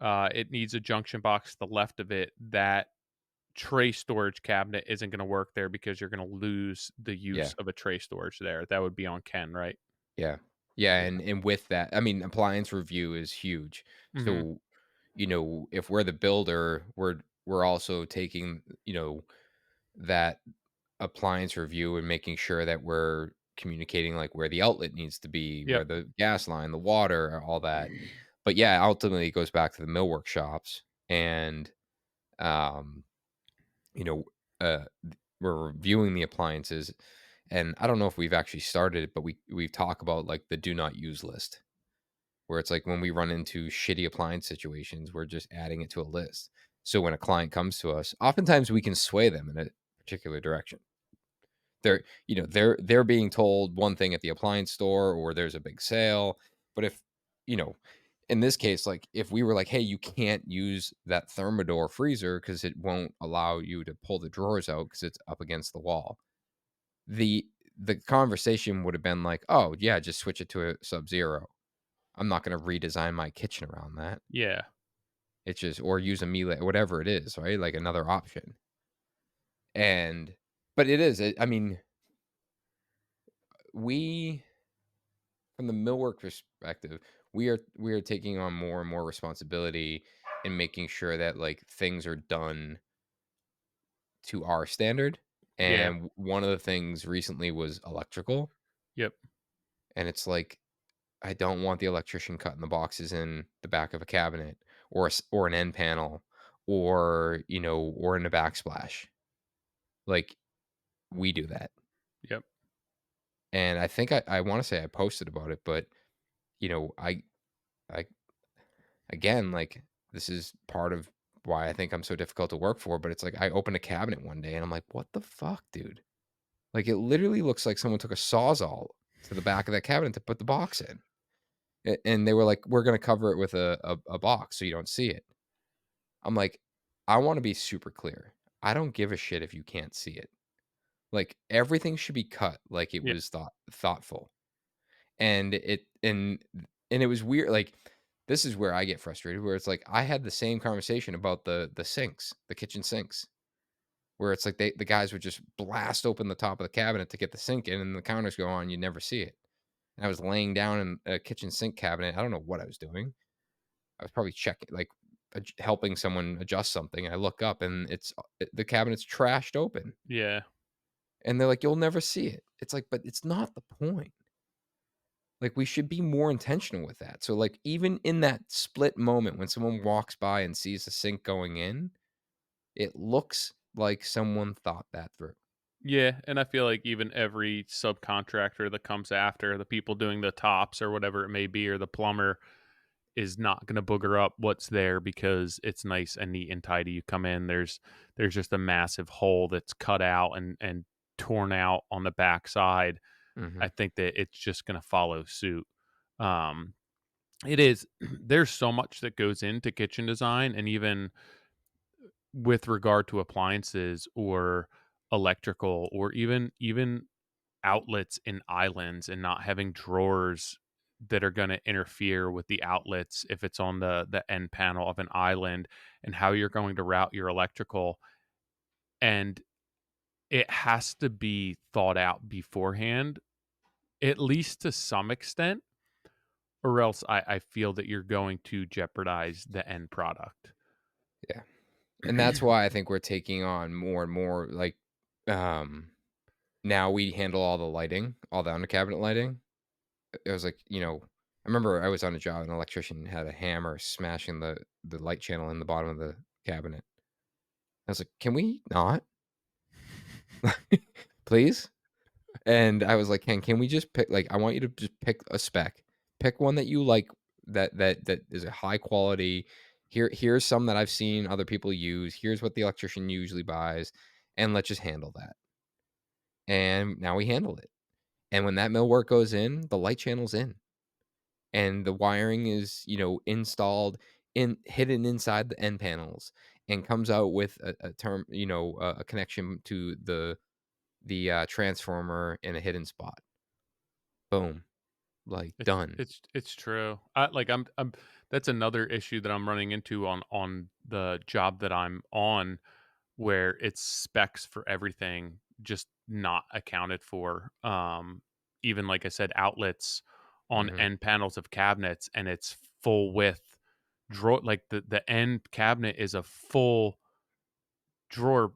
Speaker 2: It needs a junction box to the left of it. That tray storage cabinet isn't going to work there because you're going to lose the use
Speaker 1: yeah.
Speaker 2: of a tray storage there." That would be on Ken, right?
Speaker 1: Yeah. Yeah,
Speaker 2: Yeah.
Speaker 1: and with that, I mean, appliance review is huge.
Speaker 2: Hmm.
Speaker 1: So, if we're the builder, we're also taking, that appliance review and making sure that we're communicating, like, where the outlet needs to be, where
Speaker 2: Yep.
Speaker 1: the gas line, the water, all that. But yeah, ultimately it goes back to the millwork shops, and um, you know, we're reviewing the appliances, and I don't know if we've actually started it, but we talk about, like, the do not use list, where it's like when we run into shitty appliance situations, we're just adding it to a list. So when a client comes to us, oftentimes we can sway them in a particular direction. They're being told one thing at the appliance store, or there's a big sale. But if, you know, in this case, like, if we were like, "Hey, you can't use that Thermador freezer because it won't allow you to pull the drawers out because it's up against the wall." The the conversation would have been like, "Oh, yeah, just switch it to a Sub-Zero. I'm not gonna redesign my kitchen around that."
Speaker 2: Yeah.
Speaker 1: It's just, or use a Miele, whatever it is, right? Like, another option. And but it is, I mean, we from the millwork perspective, we are taking on more and more responsibility in making sure that, like, things are done to our standard.
Speaker 2: Yeah.
Speaker 1: And one of the things recently was electrical,
Speaker 2: Yep.
Speaker 1: and it's like, I don't want the electrician cutting the boxes in the back of a cabinet, or an end panel, or in a backsplash. Like, we do that.
Speaker 2: Yep.
Speaker 1: And I think I wanna say I posted about it, but, you know, I again, like, this is part of why I think I'm so difficult to work for, but it's like, I opened a cabinet one day and I'm like, "What the fuck, dude?" Like, it literally looks like someone took a Sawzall to the back of that cabinet to put the box in. And they were like, "We're gonna cover it with a box so you don't see it." I'm like, I wanna be super clear. I don't give a shit if you can't see it. Like, everything should be cut like it
Speaker 2: Yeah.
Speaker 1: was thoughtful. And it was weird, like, this is where I get frustrated, where it's like, I had the same conversation about the sinks, the kitchen sinks, where it's like the guys would just blast open the top of the cabinet to get the sink in, and the counters go on, you never see it. And I was laying down in a kitchen sink cabinet, I don't know what I was doing. I was probably checking, like, helping someone adjust something, and I look up, and the cabinet's trashed open,
Speaker 2: Yeah.
Speaker 1: and they're like, "You'll never see it." It's like, but it's not the point. Like, we should be more intentional with that. So, like, even in that split moment when someone walks by and sees the sink going in, it looks like someone thought that through.
Speaker 2: Yeah, and I feel like even every subcontractor that comes after the people doing the tops or whatever it may be, or the plumber is not going to booger up what's there because it's nice and neat and tidy. You come in, there's just a massive hole that's cut out and torn out on the backside. I
Speaker 1: Mhm,
Speaker 2: think that it's just going to follow suit. Um, it is. There's so much that goes into kitchen design, and even with regard to appliances or electrical, or even outlets in islands, and not having drawers that are going to interfere with the outlets if it's on the end panel of an island, and how you're going to route your electrical. And it has to be thought out beforehand, at least to some extent, or else I feel that you're going to jeopardize the end product.
Speaker 1: yeah. And that's why I think we're taking on more and more, like, um, now we handle all the lighting, all the under cabinet lighting. It was like, I remember I was on a job, an electrician had a hammer smashing the light channel in the bottom of the cabinet. I was like, "Can we not? Please?" And I was like, can we just pick, like, I want you to just pick a spec. Pick one that you like, that is a high quality. Here's some that I've seen other people use. Here's what the electrician usually buys, and let's just handle that." And now we handled it. And when that millwork goes in, the light channel's in, and the wiring is, installed in hidden inside the end panels, and comes out with a term, a connection to the transformer in a hidden spot. Boom. Like, done.
Speaker 2: It's true. I'm that's another issue that I'm running into on the job that I'm on, where it's specs for everything just not accounted for. Even like I said, outlets on
Speaker 1: Mhm.
Speaker 2: end panels of cabinets, and it's full width drawer. Like the end cabinet is a full drawer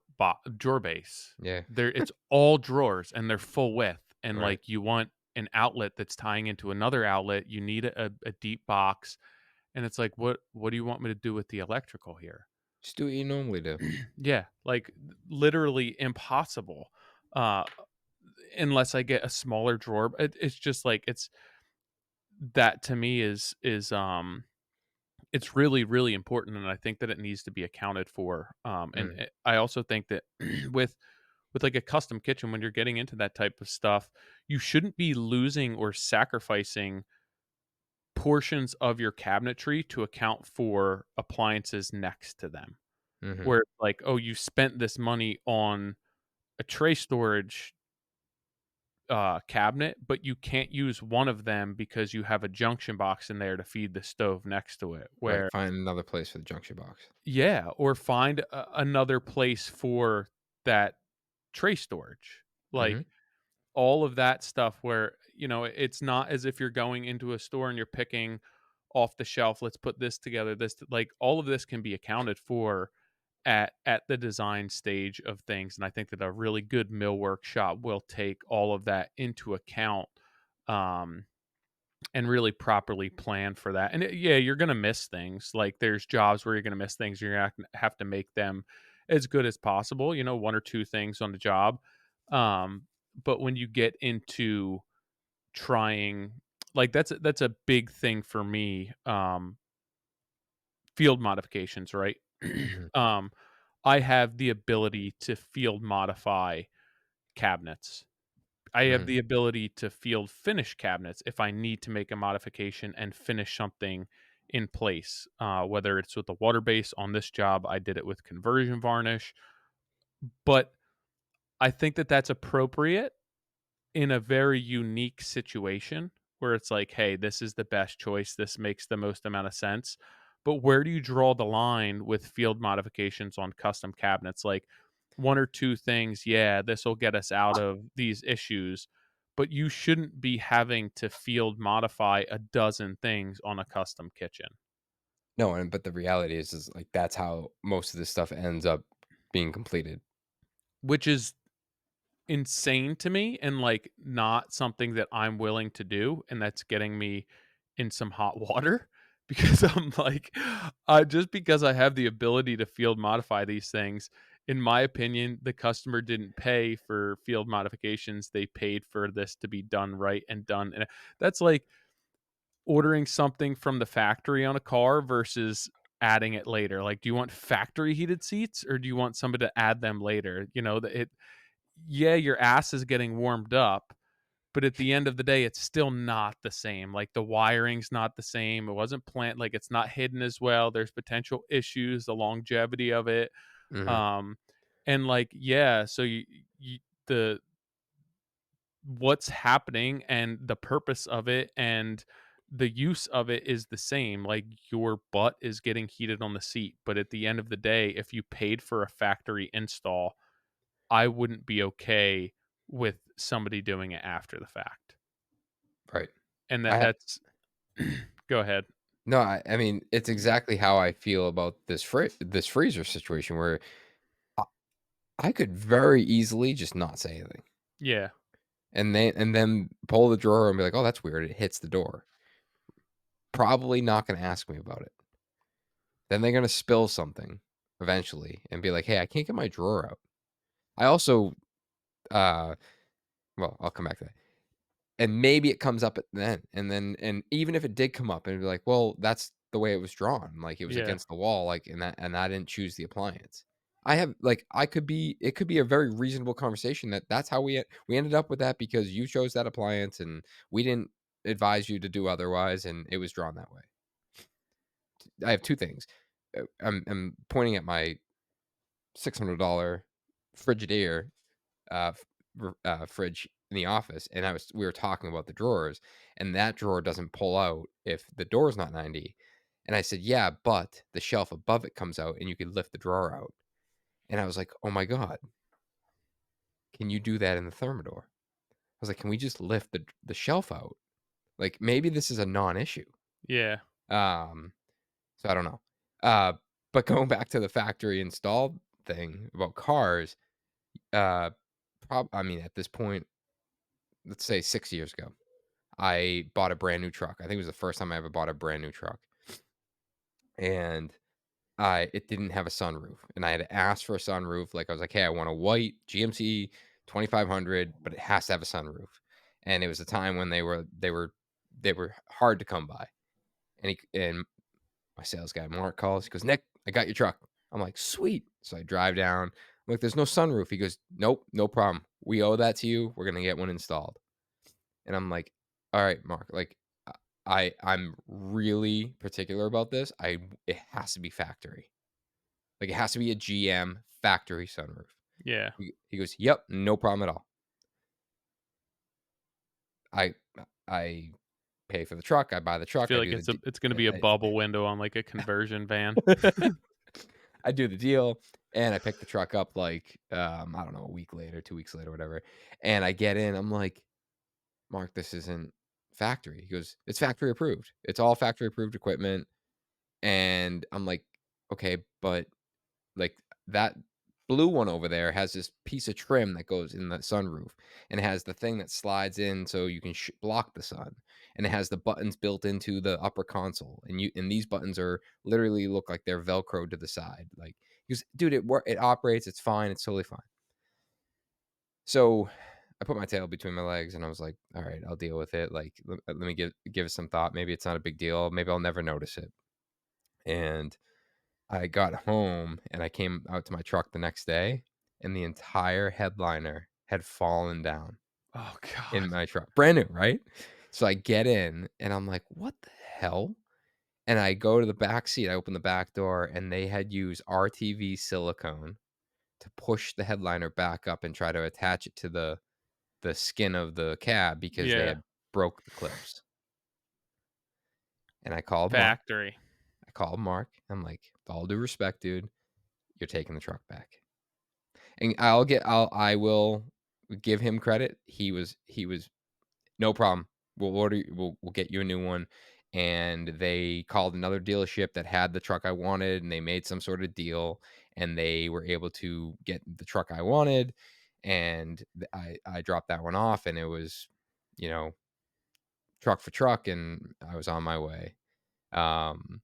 Speaker 2: base.
Speaker 1: Yeah.
Speaker 2: There, it's all drawers and they're full width. And
Speaker 1: Right.
Speaker 2: like you want an outlet that's tying into another outlet, you need a deep box. And it's like, what do you want me to do with the electrical here?
Speaker 1: Just do what you normally do.
Speaker 2: Yeah, like literally impossible. Uh, unless I get a smaller drawer. It's just like that to me is it's really really important, and I think that it needs to be accounted for.
Speaker 1: Mm.
Speaker 2: I also think that with like a custom kitchen, when you're getting into that type of stuff, you shouldn't be losing or sacrificing portions of your cabinetry to account for appliances next to them.
Speaker 1: Mhm.
Speaker 2: Where it's like, oh, you spent this money on a tray storage cabinet, but you can't use one of them because you have a junction box in there to feed the stove next to it.
Speaker 1: Right,
Speaker 2: Where,
Speaker 1: find another place for the junction box.
Speaker 2: yeah, or find another place for that tray storage.
Speaker 1: Mhm.
Speaker 2: Like, all of that stuff where, it's not as if you're going into a store and you're picking off the shelf, let's put this together, like, all of this can be accounted for at the design stage of things, and I think that a really good millwork shop will take all of that into account, um, and really properly plan for that. And yeah, you're gonna miss things. Like, there's jobs where you're gonna miss things. You're gonna have to make them as good as possible. One or two things on the job. Um, but when you get into trying, like, that's a big thing for me. Field modifications, right?
Speaker 1: Mhm.
Speaker 2: um, I have the ability to field modify cabinets. I have
Speaker 1: Mm.
Speaker 2: the ability to field finish cabinets if I need to make a modification and finish something in place, whether it's with the water base. On this job, I did it with conversion varnish, but I think that that's appropriate in a very unique situation where it's like, "Hey, this is the best choice. This makes the most amount of sense." But where do you draw the line with field modifications on custom cabinets? Like 1 or 2 things, yeah, this will get us out of these issues, but you shouldn't be having to field modify a dozen things on a custom kitchen,
Speaker 1: No, and but the reality is like that's how most of this stuff ends up being completed.
Speaker 2: which is insane to me and, like, not something that I'm willing to do, and that's getting me in some hot water because I'm like, just because I have the ability to field modify these things, in my opinion, the customer didn't pay for field modifications, they paid for this to be done right and done, and that's like ordering something from the factory on a car versus adding it later. Like, do you want factory heated seats or do you want somebody to add them later? You know, the it yeah, your ass is getting warmed up, but at the end of the day, it's still not the same. Like the wiring's not the same. It wasn't like it's not hidden as well. There's potential issues, the longevity of it.
Speaker 1: Mhm.
Speaker 2: Um, and like, yeah, so you the what's happening and the purpose of it and the use of it is the same. Like your butt is getting heated on the seat, but at the end of the day, if you paid for a factory install, I wouldn't be okay with somebody doing it after the fact.
Speaker 1: Right.
Speaker 2: And
Speaker 1: I ha
Speaker 2: that's go ahead.
Speaker 1: no, I mean, it's exactly how I feel about this freezer situation where I I could very easily just not say anything,
Speaker 2: Yeah.
Speaker 1: and then pull the drawer and be like, "Oh, that's weird." It hits the door. Probably not gonna ask me about it. Then they're gonna spill something eventually and be like, "Hey, I can't get my drawer out." I also, uh well, I'll come back to that. And maybe it comes up at then, and even if it did come up and be like, "Well, that's the way it was drawn, like, it was
Speaker 2: Yeah.
Speaker 1: against the wall, like, and I didn't choose the appliance." I have like, I could be it could be a very reasonable conversation that's how we ended up with that because you chose that appliance, and we didn't advise you to do otherwise, and it was drawn that way. I have 2 things. I'm pointing at my $600 Frigidaire fridge in the office, and we were talking about the drawers, and that drawer doesn't pull out if the door's not 90. And I said, "Yeah, but the shelf above it comes out, and you could lift the drawer out." And I was like, "Oh my god, can you do that in the Thermador?" I was like, "Can we just lift the shelf out? Like, maybe this is a non-issue."
Speaker 2: Yeah.
Speaker 1: Um, so I don't know. Uh, but going back to the factory installed thing about cars, uh, I mean, at this point, let's say 6 years ago, I bought a brand new truck. I think it was the first time I ever bought a brand new truck, and I it didn't have a sunroof, and I had asked for a sunroof. Like I was like, "Hey, I want a white GMC 2500, but it has to have a sunroof." And it was a time when they were hard to come by. And my sales guy Mark calls. He goes, "Nick, I got your truck." I'm like, "Sweet." So I drive down. I'm like, "There's no sunroof." He goes, "Nope, no problem. We owe that to you. We're gonna get one installed." And I'm like, "All right, Mark, like, I'm really particular about this. It has to be factory. Like, it has to be a GM factory sunroof."
Speaker 2: Yeah.
Speaker 1: He goes, "Yep, no problem at all." I I pay for the truck, I buy the
Speaker 2: I
Speaker 1: truck,
Speaker 2: feel
Speaker 1: I
Speaker 2: like
Speaker 1: do the d
Speaker 2: it's gonna be a bubble window on like a conversion van.
Speaker 1: I do the deal, and I pick the truck up, like, I don't know, a week later, 2 weeks later, whatever, and I get in, I'm like, "Mark, this isn't factory." He goes, "It's factory approved. It's all factory approved equipment." And I'm like, "Okay, but, like, that blue one over there has this piece of trim that goes in the sunroof, and it has the thing that slides in so you can block the sun, and it has the buttons built into the upper console, and these buttons are literally look like they're Velcro to the side." Like, he goes, "Dude, it operates, it's fine, it's totally fine." So, I put my tail between my legs, and I was like, "All right, I'll deal with it, like, let me give it some thought. Maybe it's not a big deal. Maybe I'll never notice it." And I got home and I came out to my truck the next day, and the entire headliner had fallen down
Speaker 2: Oh
Speaker 1: in
Speaker 2: god.
Speaker 1: my truck. Brand new, right? So I get in and I'm like, "What the hell?" And I go to the back seat, I open the back door, and they had used RTV silicone to push the headliner back up and try to attach it to the skin of the cab because they
Speaker 2: Yeah.
Speaker 1: had broke the clips. And I called Mark.
Speaker 2: Factory.
Speaker 1: I called Mark. I'm like, "With all due respect, dude, you're taking the truck back." And I will give him credit. He was no problem. We'll get you a new one. And they called another dealership that had the truck I wanted, and they made some sort of deal, and they were able to get the truck I wanted, and I dropped that one off, and it was, you know, truck for truck, and I was on my way. Um,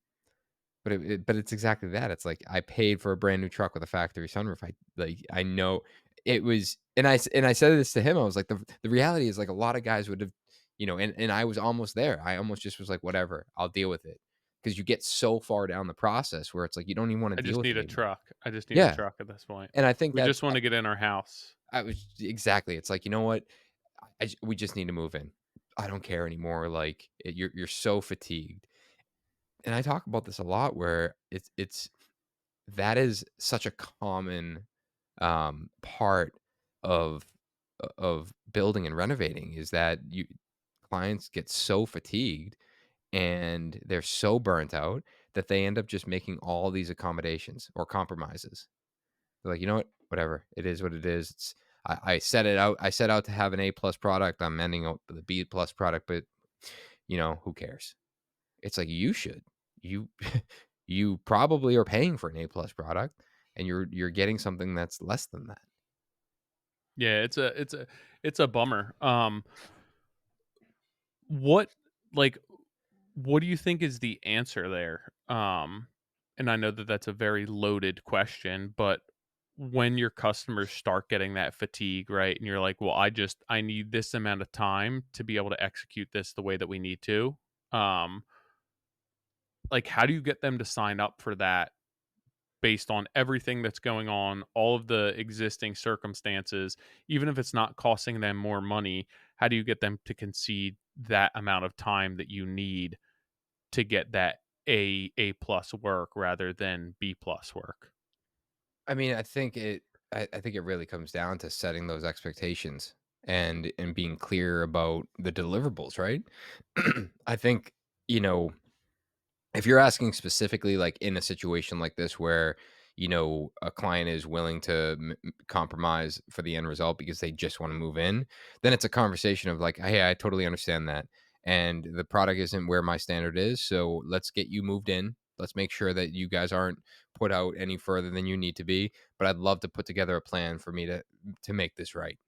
Speaker 1: but it's exactly that. It's like I paid for a brand new truck with a factory sunroof. I know it was, and I said this to him. I was like, the reality is like a lot of guys would have, and I was almost there. I almost just was like, whatever, I'll deal with it, because you get so far down the process where it's like you don't even want to
Speaker 2: I
Speaker 1: deal
Speaker 2: just
Speaker 1: with
Speaker 2: need
Speaker 1: it
Speaker 2: a
Speaker 1: anymore.
Speaker 2: truck. I just need a
Speaker 1: Yeah,
Speaker 2: truck at this point.
Speaker 1: and I think
Speaker 2: We
Speaker 1: that's
Speaker 2: just wanna get in our house.
Speaker 1: I was exactly. It's like, you know what, we just need to move in. I don't care anymore. Like you're so fatigued, and I talk about this a lot where it's that is such a common, part of building and renovating, is that you clients get so fatigued and they're so burnt out that they end up just making all these accommodations or compromises. They're like, "You know what? Whatever. It is what it is. I set out to have an A plus product. I'm ending up with a B plus product, but who cares?" It's like, you should. You you probably are paying for an A plus product, and you're getting something that's less than that.
Speaker 2: Yeah, it's a bummer. What like, what do you think is the answer there? And I know that that's a very loaded question, but when your customers start getting that fatigue, right? And you're like, "Well, I need this amount of time to be able to execute this the way that we need to." Um, like, how do you get them to sign up for that based on everything that's going on, all of the existing circumstances, even if it's not costing them more money? How do you get them to concede that amount of time that you need to get that A plus work rather than B plus work?
Speaker 1: I mean, I think it really comes down to setting those expectations and being clear about the deliverables, right? I think, you know, if you're asking specifically, like, in a situation like this where, a client is willing to compromise for the end result because they just want to move in, then it's a conversation of like, "Hey, I totally understand that. And the product isn't where my standard is. So let's get you moved in. Let's make sure that you guys aren't put out any further than you need to be. But I'd love to put together a plan for me to make this right."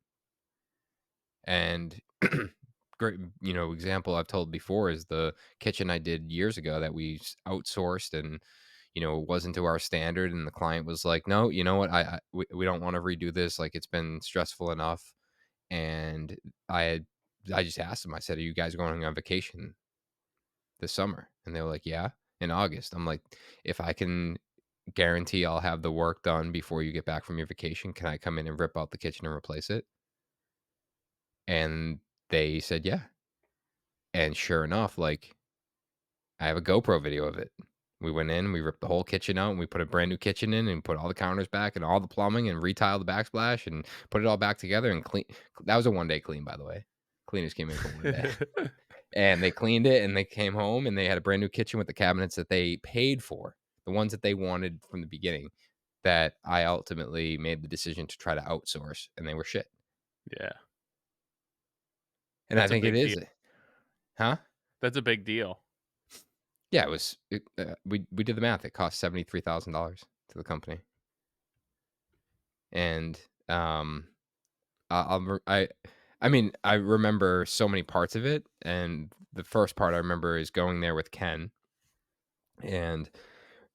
Speaker 1: And great, example I've told before is the kitchen I did years ago that we outsourced, and it wasn't to our standard, and the client was like, "No, you know what? We don't want to redo this. Like, it's been stressful enough." And I had I just asked them. I said, "Are you guys going on vacation this summer?" And they were like, "Yeah, in August." I'm like, "If I can guarantee I'll have the work done before you get back from your vacation, can I come in and rip out the kitchen and replace it?" And they said, "Yeah." And sure enough, like, I have a GoPro video of it. We went in, we ripped the whole kitchen out, and we put a brand new kitchen in and put all the counters back and all the plumbing and retiled the backsplash and put it all back together and clean. That was a one-day clean, by the way. Cleaners came in for one day. And they cleaned it, and they came home, and they had a brand new kitchen with the cabinets that they paid for, the ones that they wanted from the beginning, that I ultimately made the decision to try to outsource, and they were shit.
Speaker 2: Yeah,
Speaker 1: And I
Speaker 2: that's a
Speaker 1: think it
Speaker 2: big deal.
Speaker 1: is. Huh?
Speaker 2: That's a big deal.
Speaker 1: Yeah, we did the math. It cost $73,000 to the company, and I mean, I remember so many parts of it, and the first part I remember is going there with Ken, and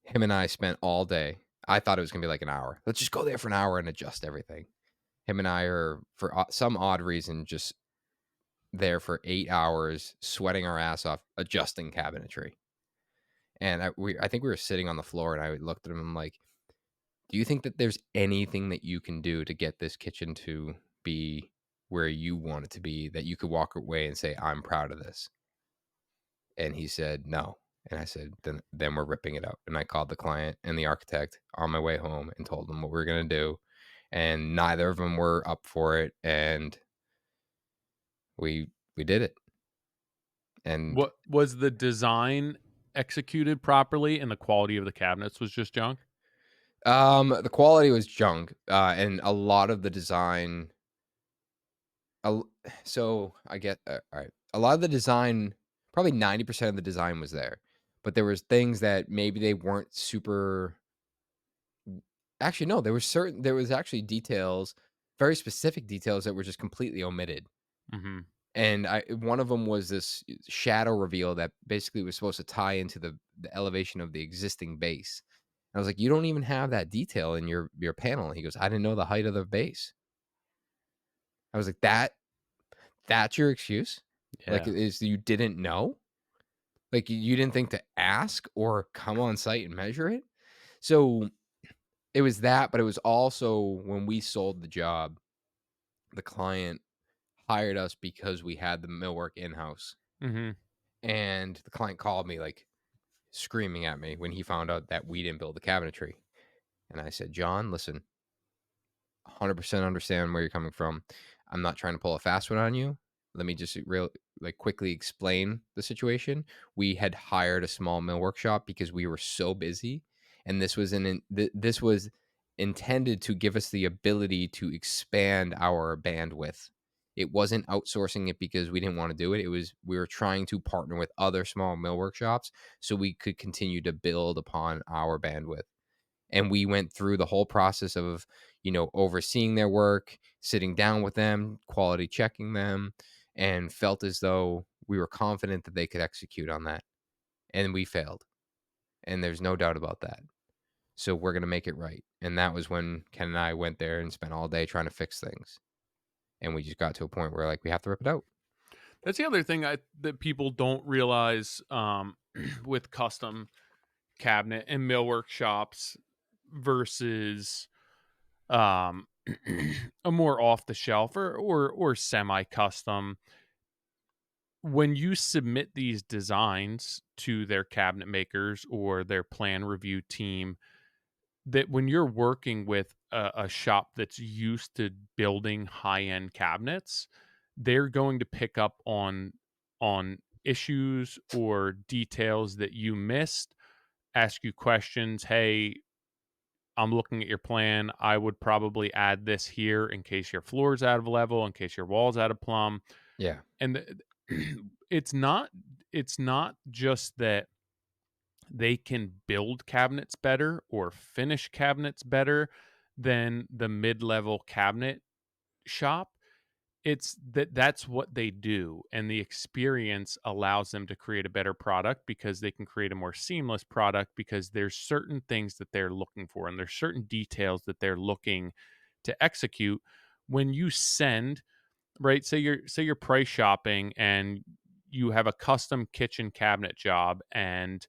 Speaker 1: him and I spent all day. I thought it was gonna be like an hour. Let's just go there for an hour and adjust everything. Him and I are, for some odd reason, just there for 8 hours, sweating our ass off, adjusting cabinetry. And I think we were sitting on the floor, and I looked at him. I'm like, "Do you think that there's anything that you can do to get this kitchen to be where you want it to be, that you could walk away and say, 'I'm proud of this'?" And he said, "No." And I said, then we're ripping it out. And I called the client and the architect on my way home and told them what we were gonna do. And neither of them were up for it. And we did it. And
Speaker 2: What was the design executed properly and the quality of the cabinets was just junk?
Speaker 1: the quality was junk. And a lot of the design a l so I get alright. A lot of the design, probably 90% of the design was there, but there was things that maybe they weren't super. Actually, no, there was actually details, very specific details that were just completely omitted,
Speaker 2: Mhm.
Speaker 1: and I one of them was this shadow reveal that basically was supposed to tie into the elevation of the existing base. I was like, "You don't even have that detail in your panel." And he goes, "I didn't know the height of the base." I was like, That's your excuse? Like,
Speaker 2: Yeah.
Speaker 1: is you didn't know? Like, you didn't think to ask or come on site and measure it?" So, it was that, but it was also when we sold the job, the client hired us because we had the millwork in-house,
Speaker 2: Mhm.
Speaker 1: and the client called me, like, screaming at me when he found out that we didn't build the cabinetry, and I said, "John, listen, 100% understand where you're coming from. I'm not trying to pull a fast one on you. Let me just quickly explain the situation. We had hired a small mill workshop because we were so busy, and this was intended to give us the ability to expand our bandwidth. It wasn't outsourcing it because we didn't want to do it. It was we were trying to partner with other small mill workshops so we could continue to build upon our bandwidth, and we went through the whole process of overseeing their work, sitting down with them, quality checking them, and felt as though we were confident that they could execute on that, and we failed, and there's no doubt about that. So we're going to make it right. And that was when Ken and I went there and spent all day trying to fix things, and we just got to a point where, like, we have to rip it out.
Speaker 2: That's the other thing that people don't realize, with custom cabinet and millwork shops versus, um, a more off the shelf or semi custom. When you submit these designs to their cabinet makers or their plan review team, that when you're working with a shop that's used to building high end cabinets, they're going to pick up on issues or details that you missed, ask you questions. Hey, I'm looking at your plan. I would probably add this here in case your floor's out of level, in case your wall's out of plumb.
Speaker 1: Yeah.
Speaker 2: And it's not it's not just that they can build cabinets better or finish cabinets better than the mid-level cabinet shop. It's that's what they do, and the experience allows them to create a better product because they can create a more seamless product because there's certain things that they're looking for and there's certain details that they're looking to execute. When you send, right, say you're price shopping and you have a custom kitchen cabinet job, and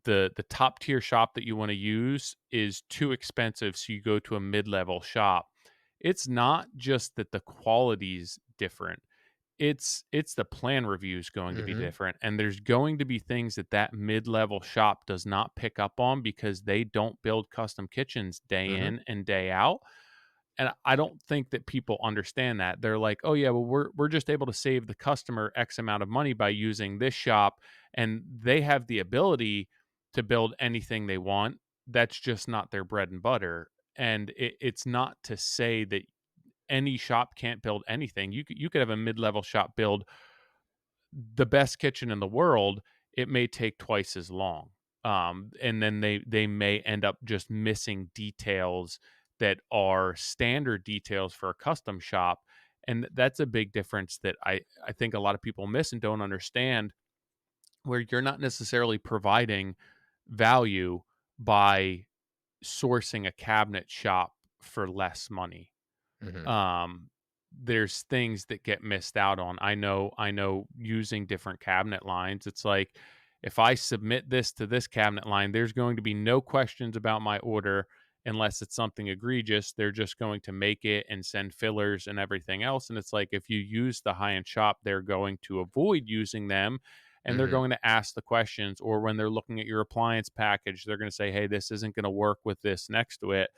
Speaker 2: the top tier shop that you want to use is too expensive, so you go to a mid-level shop. It's not just that the quality's different. It's the plan review is going to be
Speaker 1: Hmm.
Speaker 2: different, and there's going to be things that that mid-level shop does not pick up on because they don't build custom kitchens day
Speaker 1: Hmm.
Speaker 2: in and day out. And I don't think that people understand that. They're like, "Oh yeah, well we're just able to save the customer X amount of money by using this shop, and they have the ability to build anything they want. That's just not their bread and butter." And it's not to say that any shop can't build anything. You could have a mid-level shop build the best kitchen in the world. It may take twice as long. And then they may end up just missing details that are standard details for a custom shop. And that's a big difference that I think a lot of people miss and don't understand, where you're not necessarily providing value by sourcing a cabinet shop for less money.
Speaker 1: Hmm.
Speaker 2: There's things that get missed out on. I know using different cabinet lines, it's like if I submit this to this cabinet line, there's going to be no questions about my order unless it's something egregious. They're just going to make it and send fillers and everything else. And it's like if you use the high end shop, they're going to avoid using them and they're
Speaker 1: Mhm.
Speaker 2: going to ask the questions. Or when they're looking at your appliance package, they're going to say, hey, this isn't going to work with this next to it.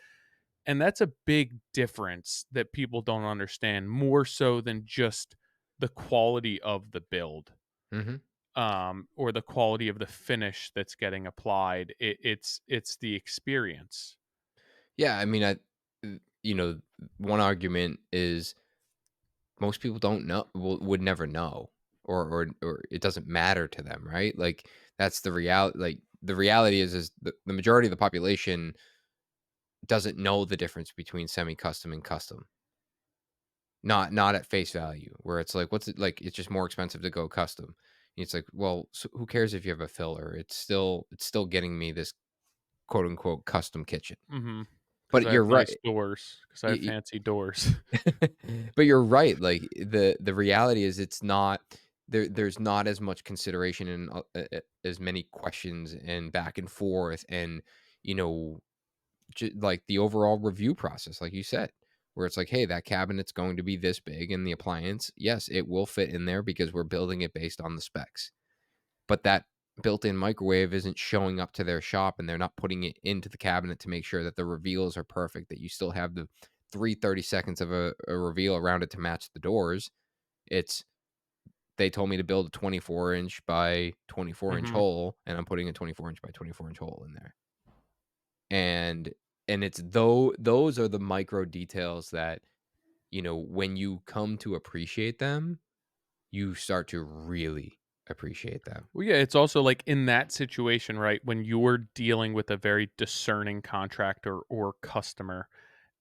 Speaker 2: And that's a big difference that people don't understand, more so than just the quality of the build,
Speaker 1: Mhm.
Speaker 2: or the quality of the finish that's getting applied. It's the experience.
Speaker 1: Yeah, I mean, one argument is most people don't know would never know, or it doesn't matter to them, right? Like, that's the reality. Like, the reality is the majority of the population doesn't know the difference between semi-custom and custom. Not at face value, where it's like, what's it like? It's just more expensive to go custom. It's like, well, so who cares if you have a filler? It's still getting me this quote unquote custom kitchen.
Speaker 2: Mhm. Because
Speaker 1: But
Speaker 2: I have
Speaker 1: you're
Speaker 2: nice
Speaker 1: right.
Speaker 2: doors. Because I have
Speaker 1: Y-
Speaker 2: fancy doors.
Speaker 1: but you're right. Like, the reality is, it's not there. There's not as much consideration and as many questions and back and forth, and you know like the overall review process, like you said, where it's like, hey, that cabinet's going to be this big, and the appliance, yes, it will fit in there because we're building it based on the specs. But that built-in microwave isn't showing up to their shop, and they're not putting it into the cabinet to make sure that the reveals are perfect, that you still have the 30 seconds of a reveal around it to match the doors. It's they told me to build a 24-inch by 24-inch
Speaker 2: Mhm.
Speaker 1: hole, and I'm putting a 24-inch by 24-inch hole in there. And it's though those are the micro details that, when you come to appreciate them, you start to really appreciate them.
Speaker 2: Well, yeah, it's also like in that situation, right? When you're dealing with a very discerning contractor or customer,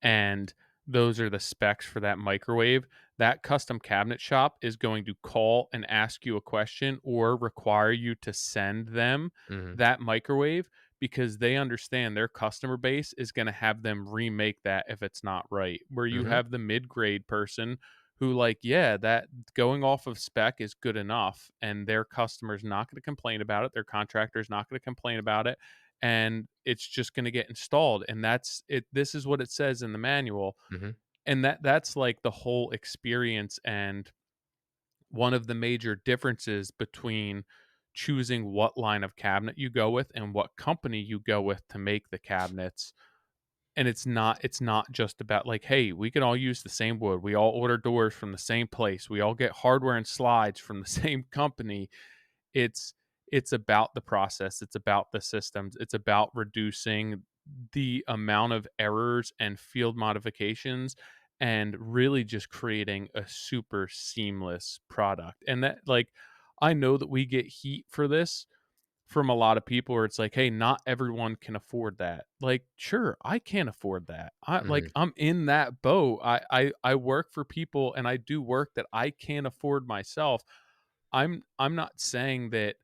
Speaker 2: and those are the specs for that microwave, that custom cabinet shop is going to call and ask you a question or require you to send them
Speaker 1: Mhm,
Speaker 2: that microwave, because they understand their customer base is going to have them remake that if it's not right. Where you
Speaker 1: mhm,
Speaker 2: have the mid-grade person who, like, yeah, that going off of spec is good enough, and their customer's not going to complain about it, their contractor's not going to complain about it, and it's just going to get installed. And that's it. This is what it says in the manual.
Speaker 1: mhm,
Speaker 2: And that's like the whole experience. And one of the major differences between choosing what line of cabinet you go with and what company you go with to make the cabinets. And it's not just about like, hey, we can all use the same wood, we all order doors from the same place, we all get hardware and slides from the same company. It's about the process, it's about the systems, it's about reducing the amount of errors and field modifications, and really just creating a super seamless product. And that, like, I know that we get heat for this from a lot of people where it's like, hey, not everyone can afford that. Like, sure, I can't afford that.
Speaker 1: mhm,
Speaker 2: I'm in that boat. I work for people and I do work that I can't afford myself. I'm not saying that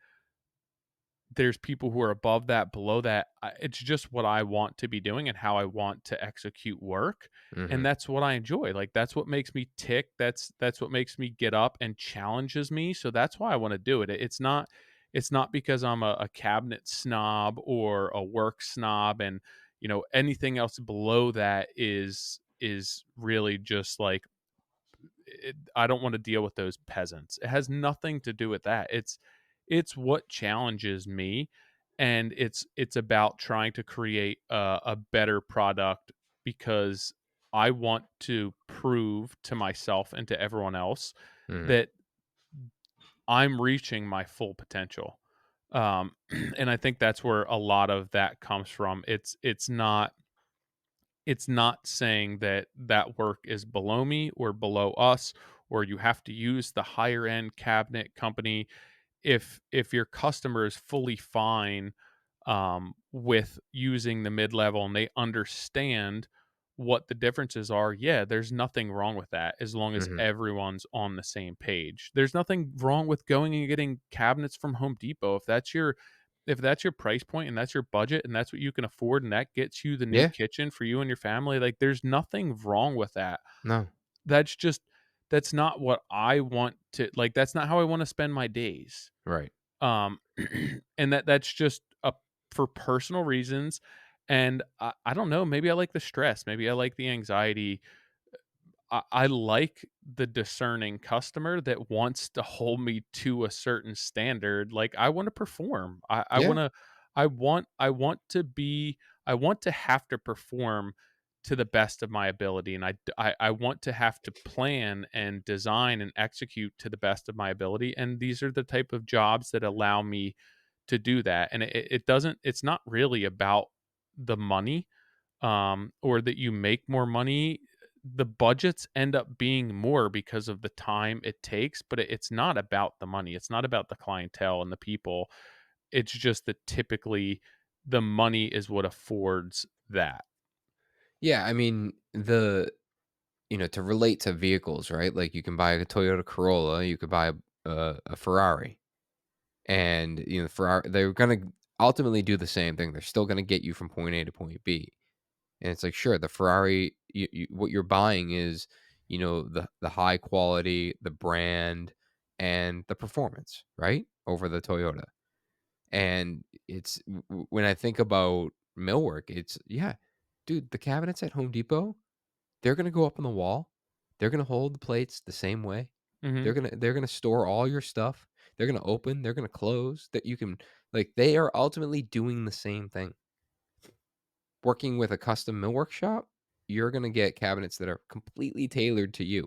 Speaker 2: there's people who are above that, below that. It's just what I want to be doing and how I want to execute work, and
Speaker 1: mhm,
Speaker 2: that's what I enjoy. Like, that's what makes me tick. That's what makes me get up and challenges me. So that's why I want to do it. It's not because I'm a cabinet snob or a work snob, and anything else below that is really just like I don't want to deal with those peasants. It has nothing to do with that. It's what challenges me, and it's about trying to create a better product, because I want to prove to myself and to everyone else
Speaker 1: mhm,
Speaker 2: that I'm reaching my full potential. And I think that's where a lot of that comes from. It's not saying that that work is below me or below us, or you have to use the higher end cabinet company. If your customer is fully fine with using the mid level and they understand what the differences are, yeah, there's nothing wrong with that as long as
Speaker 1: mhm.
Speaker 2: everyone's on the same page. There's nothing wrong with going and getting cabinets from Home Depot if that's your price point and that's your budget and that's what you can afford and that gets you the new
Speaker 1: Yeah,
Speaker 2: kitchen for you and your family. Like, there's nothing wrong with that.
Speaker 1: no,
Speaker 2: That's just that's not what I want to, like, that's not how I want to spend my days.
Speaker 1: right.
Speaker 2: um and that's just for personal reasons. And I don't know, maybe I like the stress, maybe I like the anxiety. I like the discerning customer that wants to hold me to a certain standard. Like, I wanna perform. I
Speaker 1: Yeah.
Speaker 2: wanna I want to have to perform to the best of my ability, and I want to have to plan and design and execute to the best of my ability, and these are the type of jobs that allow me to do that, and it doesn't it's not really about the money, or that you make more money. The budgets end up being more because of the time it takes, but it's not about the money. It's not about the clientele and the people. It's just that typically the money is what affords that.
Speaker 1: Yeah, I mean, to relate to vehicles, right? Like, you can buy a Toyota Corolla, you could buy a Ferrari, and, Ferrari they're gonna ultimately do the same thing. They're still gonna get you from point A to point B. And it's like, sure, the Ferrari, what you're buying is, the high quality, the brand, and the performance, right? Over the Toyota. And when I think about millwork, it's, yeah, dude, the cabinets at Home Depot, they're gonna go up on the wall. They're gonna hold the plates the same way.
Speaker 2: Mhm.
Speaker 1: They're gonna store all your stuff. They're gonna open. They're gonna close. That you can like. They are ultimately doing the same thing. Working with a custom millwork shop, you're gonna get cabinets that are completely tailored to you.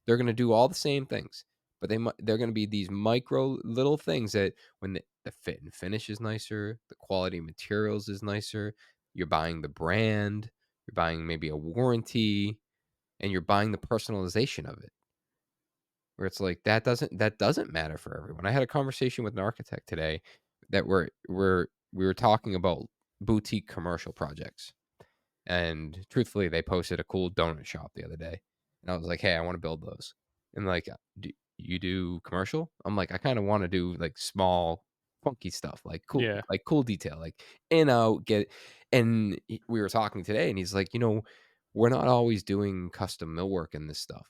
Speaker 1: They're gonna do all the same things, but they're gonna be these micro little things that when the fit and finish is nicer, the quality of materials is nicer, you're buying the brand, you're buying maybe a warranty, and you're buying the personalization of it. Where it's like that doesn't matter for everyone. I had a conversation with an architect today that we were talking about boutique commercial projects. And truthfully, they posted a cool donut shop the other day. And I was like, "Hey, I wanna build those." And like, "Do you do commercial?" I'm like, "I kinda wanna do, like, small, funky stuff,
Speaker 2: Yeah.
Speaker 1: like, cool detail, like, in, out, get." And we were talking today, and he's like, we're not always doing custom millwork in this stuff."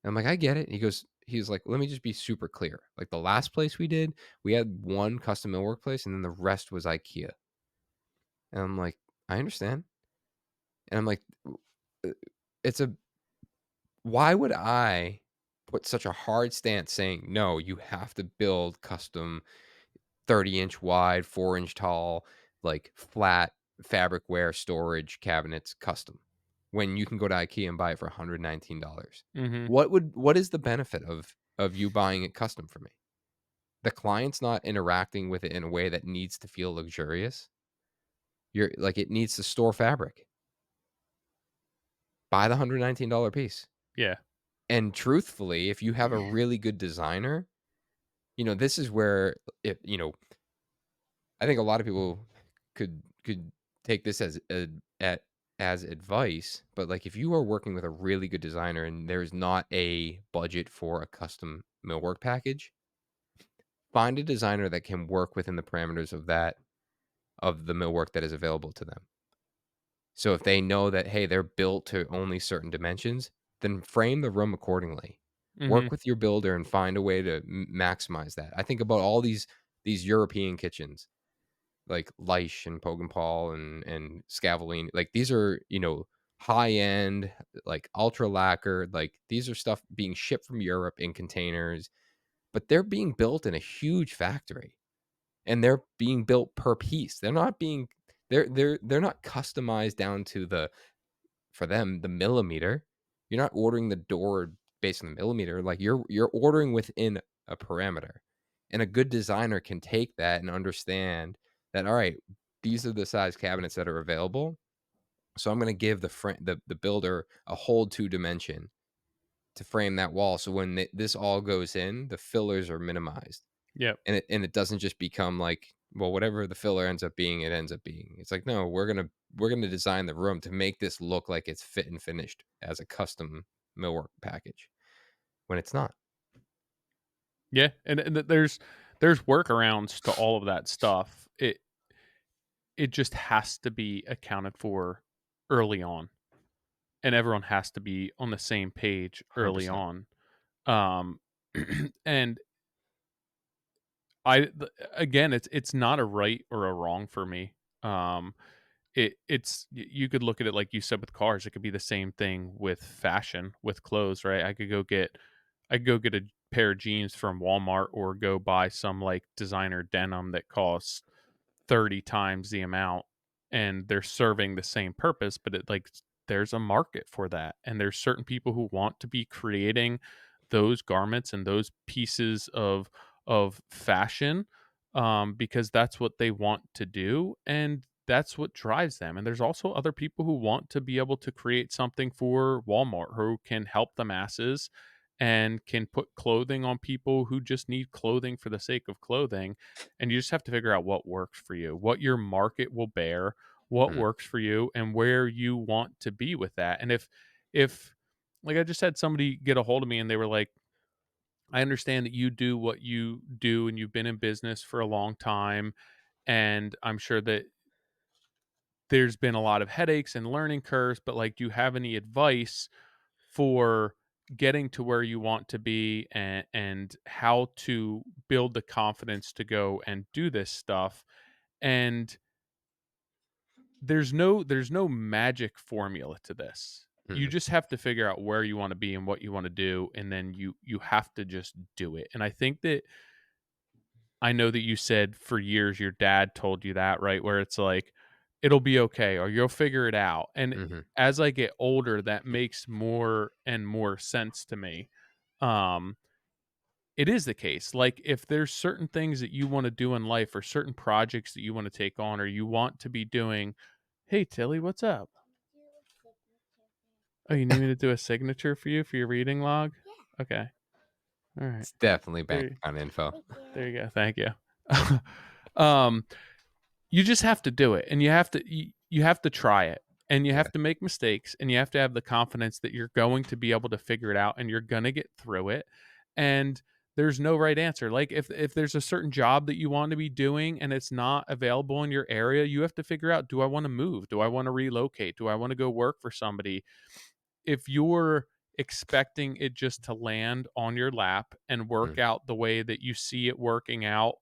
Speaker 1: And I'm like, "I get it." He's like, "Let me just be super clear. Like, the last place we did, we had 1 custom millwork place, and then the rest was IKEA." And I'm like, "I understand." And I'm like, uh, it's a why would I put such a hard stance saying, "No, you have to build custom 30-inch wide, 4-inch tall, like, flat fabric wear storage cabinets custom," when you can go to IKEA and buy it for $119?
Speaker 2: Mhm.
Speaker 1: What is the benefit of you buying it custom for me? The client's not interacting with it in a way that needs to feel luxurious. It needs to store fabric. Buy the $119 piece.
Speaker 2: Yeah.
Speaker 1: And truthfully, if you have a really good designer, this is where I think a lot of people could take this as advice, but like if you are working with a really good designer and there's not a budget for a custom millwork package, find a designer that can work within the parameters of the millwork that is available to them. So if they know that, hey, they're built to only certain dimensions, then frame the room accordingly. Work
Speaker 2: Mhm.
Speaker 1: with your builder and find a way to maximize that. I think about all these European kitchens like Leish and Pogenpaul and Scavolini. Like these are, high end, like ultra lacquered. Like these are stuff being shipped from Europe in containers, but they're being built in a huge factory and they're being built per piece. They're not customized down to for them, the millimeter. You're not ordering the door based on the millimeter, like, you're ordering within a parameter, and a good designer can take that and understand that, "Alright, these are the size cabinets that are available, so I'm gonna give the builder a whole 2 dimension to frame that wall, so when this all goes in, the fillers are minimized."
Speaker 2: Yep.
Speaker 1: And it doesn't just become like, well, whatever the filler ends up being, it ends up being. It's like, no, we're gonna design the room to make this look like it's fit and finished as a custom millwork package when it's not.
Speaker 2: Yeah, and there's workarounds to all of that stuff. It just has to be accounted for early on, and everyone has to be on the same page early
Speaker 1: 100%.
Speaker 2: on. Um, and again, it's not a right or a wrong for me. Um, you could look at it like you said with cars. It could be the same thing with fashion, with clothes, right? I could go get a pair of jeans from Walmart or go buy some like designer denim that costs 30 times the amount, and they're serving the same purpose, but there's a market for that. And there's certain people who want to be creating those garments and those pieces of fashion, because that's what they want to do and that's what drives them. And there's also other people who want to be able to create something for Walmart, who can help the masses and can put clothing on people who just need clothing for the sake of clothing. And you just have to figure out what works for you, what your market will bear, what
Speaker 1: Mhm,
Speaker 2: works for you, and where you want to be with that. And if like I just had somebody get a hold of me and they were like, I understand that you do what you do and you've been in business for a long time, and I'm sure that there's been a lot of headaches and learning curves, but like, do you have any advice for getting to where you want to be, and how to build the confidence to go and do this stuff? And there's no magic formula to this. You
Speaker 1: mhm,
Speaker 2: just have to figure out where you want to be and what you want to do, and then you have to just do it. And I think that I know that you said for years your dad told you that, right? Where it's like, it'll be okay or you'll figure it out. And
Speaker 1: mhm,
Speaker 2: as I get older, that makes more and more sense to me. Um, it is the case. Like, if there's certain things that you want to do in life or certain projects that you want to take on or you want to be doing, hey, Tilly, what's up? Oh, you need me to do a signature for you for your reading log? Okay. All right.
Speaker 1: it's definitely bank
Speaker 2: There,
Speaker 1: account info.
Speaker 2: there you go. Thank you. um, You just have to do it, and you have to try it, and you
Speaker 1: Yeah,
Speaker 2: have to make mistakes, and you have to have the confidence that you're going to be able to figure it out, and you're gonna get through it, and there's no right answer. Like, if there's a certain job that you want to be doing and it's not available in your area, you have to figure out, do I wanna move? Do I wanna relocate? Do I wanna go work for somebody? If you're expecting it just to land on your lap and work
Speaker 1: mm,
Speaker 2: out the way that you see it working out,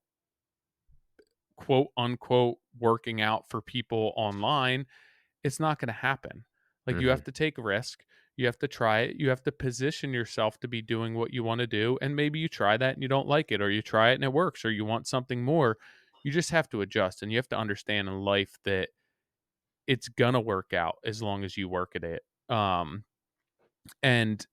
Speaker 2: quote unquote working out for people online, it's not going to happen. Like, you have
Speaker 1: mhm,
Speaker 2: to take a risk. You have to try it. You have to position yourself to be doing what you want to do. And maybe you try that and you don't like it, or you try it and it works, or you want something more. You just have to adjust, and you have to understand in life that it's going to work out as long as you work at it. And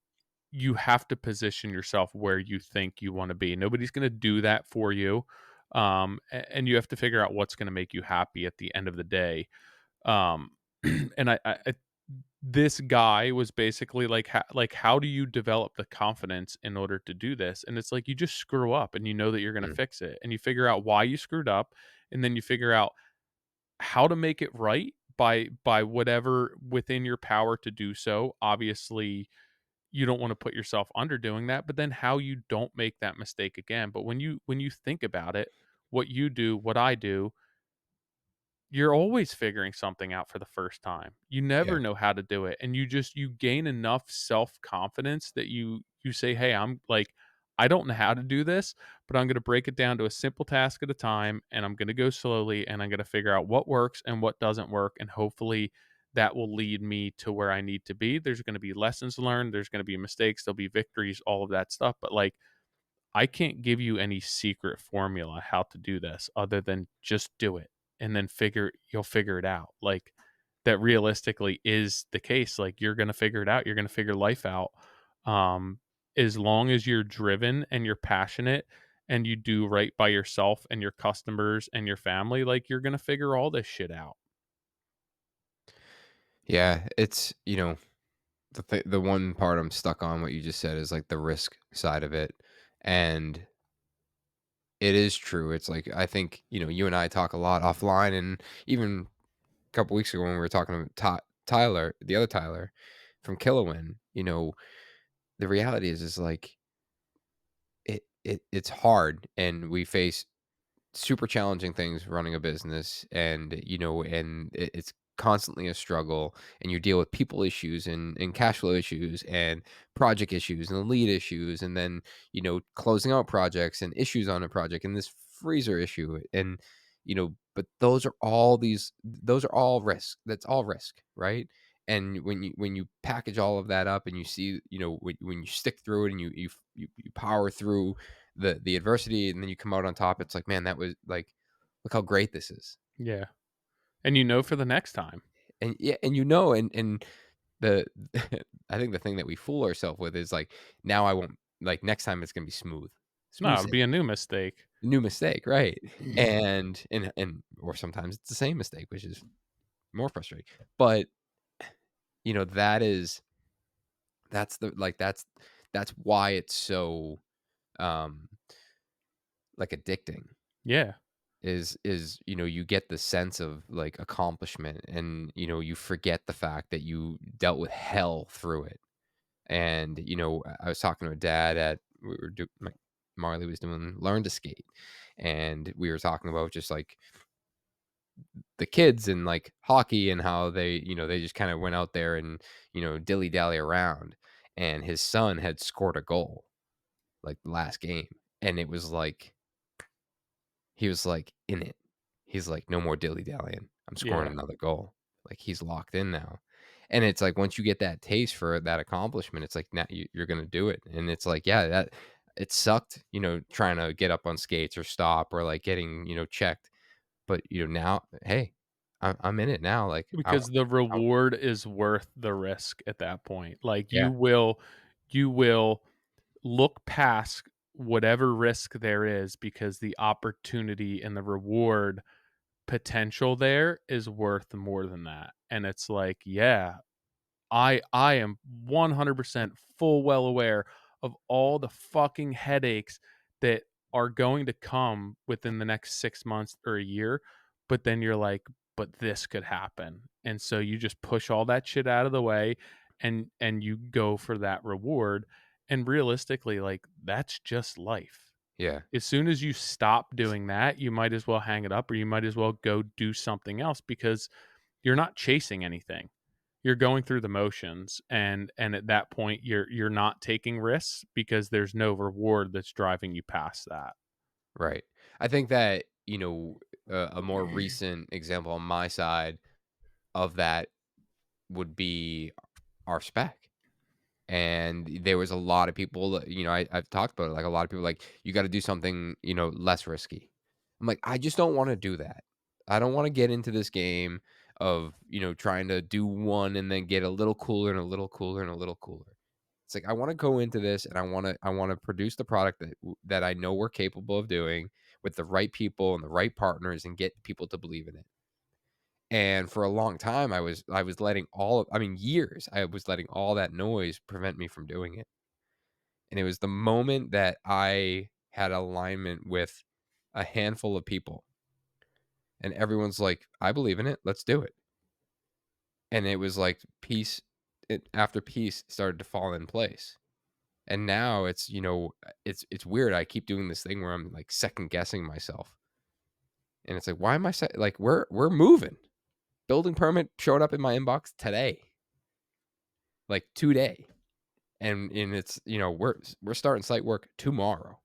Speaker 2: you have to position yourself where you think you want to be. Nobody's going to do that for you. And you have to figure out what's going to make you happy at the end of the day. Um, and this guy was basically like, how do you develop the confidence in order to do this? And it's like, you just screw up and you know that you're going to
Speaker 1: mm,
Speaker 2: fix it, and you figure out why you screwed up, and then you figure out how to make it right by whatever within your power to do so. Obviously, you don't want to put yourself under doing that, but then how you don't make that mistake again. But when you think about it, what you do, what I do, you're always figuring something out for the first time. You
Speaker 1: yeah,
Speaker 2: never know how to do it, and you gain enough self-confidence that you say, "Hey, I'm like, I don't know how to do this, but I'm gonna break it down to a simple task at a time, and I'm gonna go slowly, and I'm gonna figure out what works and what doesn't work, and hopefully that will lead me to where I need to be." There's gonna be lessons learned, there's gonna be mistakes, there'll be victories, all of that stuff, but, like, I can't give you any secret formula how to do this other than just do it, and then you'll figure it out. Like, that realistically is the case. Like, you're going to figure it out. You're going to figure life out. Um as long as you're driven and you're passionate and you do right by yourself and your customers and your family, like, you're going to figure all this shit out.
Speaker 1: yeah. It's the one part I'm stuck on what you just said is like the risk side of it, and it is true. It's like I think you and I talk a lot offline, and even a couple weeks ago when we were talking to Tyler, the other Tyler from Killowin, the reality is like it's hard, and we face super challenging things running a business, and it's constantly a struggle, and you deal with people issues and cash flow issues and project issues and lead issues, and then closing out projects and issues on a project and this freezer issue, and but those are all risk. That's all risk, right? And when you package all of that up and you see, when you stick through it and you power through the adversity and then you come out on top, it's like, man, that was like, look how great this is.
Speaker 2: Yeah. And you know for the next time.
Speaker 1: And yeah, and the I think the thing that we fool ourselves with is like, now I won't, like, next time it's gonna be smooth.
Speaker 2: No,
Speaker 1: Smooth
Speaker 2: it'd
Speaker 1: sailing.
Speaker 2: be a new mistake.
Speaker 1: New mistake, right. And or sometimes it's the same mistake, which is more frustrating. But, that is that's why it's so, um, like, addicting,
Speaker 2: Yeah.
Speaker 1: you get the sense of, like, accomplishment, and, you forget the fact that you dealt with hell through it. And, I was talking to a dad at we were do my Marley was doing learn to skate, and we were talking about just, like, the kids and, like, hockey and how they just kinda went out there and, dilly-dally around, and his son had scored a goal, like, the last game, and it was like he was, like, in it. He's like, "No more dilly-dallying. I'm scoring
Speaker 2: Yeah.
Speaker 1: another goal." Like, he's locked in now. And it's like, once you get that taste for that accomplishment, it's like, now you're gonna do it. And it's like, yeah, that it sucked, trying to get up on skates or stop or, like, getting, checked. But, now, hey, I'm in it now. Like,
Speaker 2: Because the
Speaker 1: I
Speaker 2: reward is worth the risk at that point. Like,
Speaker 1: yeah,
Speaker 2: you will look past whatever risk there is because the opportunity and the reward potential there is worth more than that. And it's like, yeah, I am 100% full well aware of all the fucking headaches that are going to come within the next 6 months or a year, but then you're like, "But this could happen." And so you just push all that shit out of the way and you go for that reward, and realistically, like, that's just life.
Speaker 1: yeah,
Speaker 2: As soon as you stop doing that, you might as well hang it up or you might as well go do something else because you're not chasing anything. You're going through the motions, and at that point, you're not taking risks because there's no reward that's driving you past that.
Speaker 1: right. I think that, a more recent example on my side of that would be our spec. And there was a lot of people that, I've talked about it, like, a lot of people like, "You gotta do something, less risky." I'm like, "I just don't wanna do that. I don't wanna get into this game of, trying to do one and then get a little cooler and a little cooler and a little cooler." It's like, I wanna go into this and I wanna produce the product that I know we're capable of doing with the right people and the right partners and get people to believe in it. And for a long time, I was letting years, I was letting all that noise prevent me from doing it. And it was the moment that I had alignment with a handful of people, and everyone's like, "I believe in it. Let's do it." And it was like piece after piece started to fall in place. And now it's weird. I keep doing this thing where I'm, like, second guessing myself. And it's like, why am I like, we're moving. Building permit showed up in my inbox today, like, today. And it's, we're starting site work tomorrow,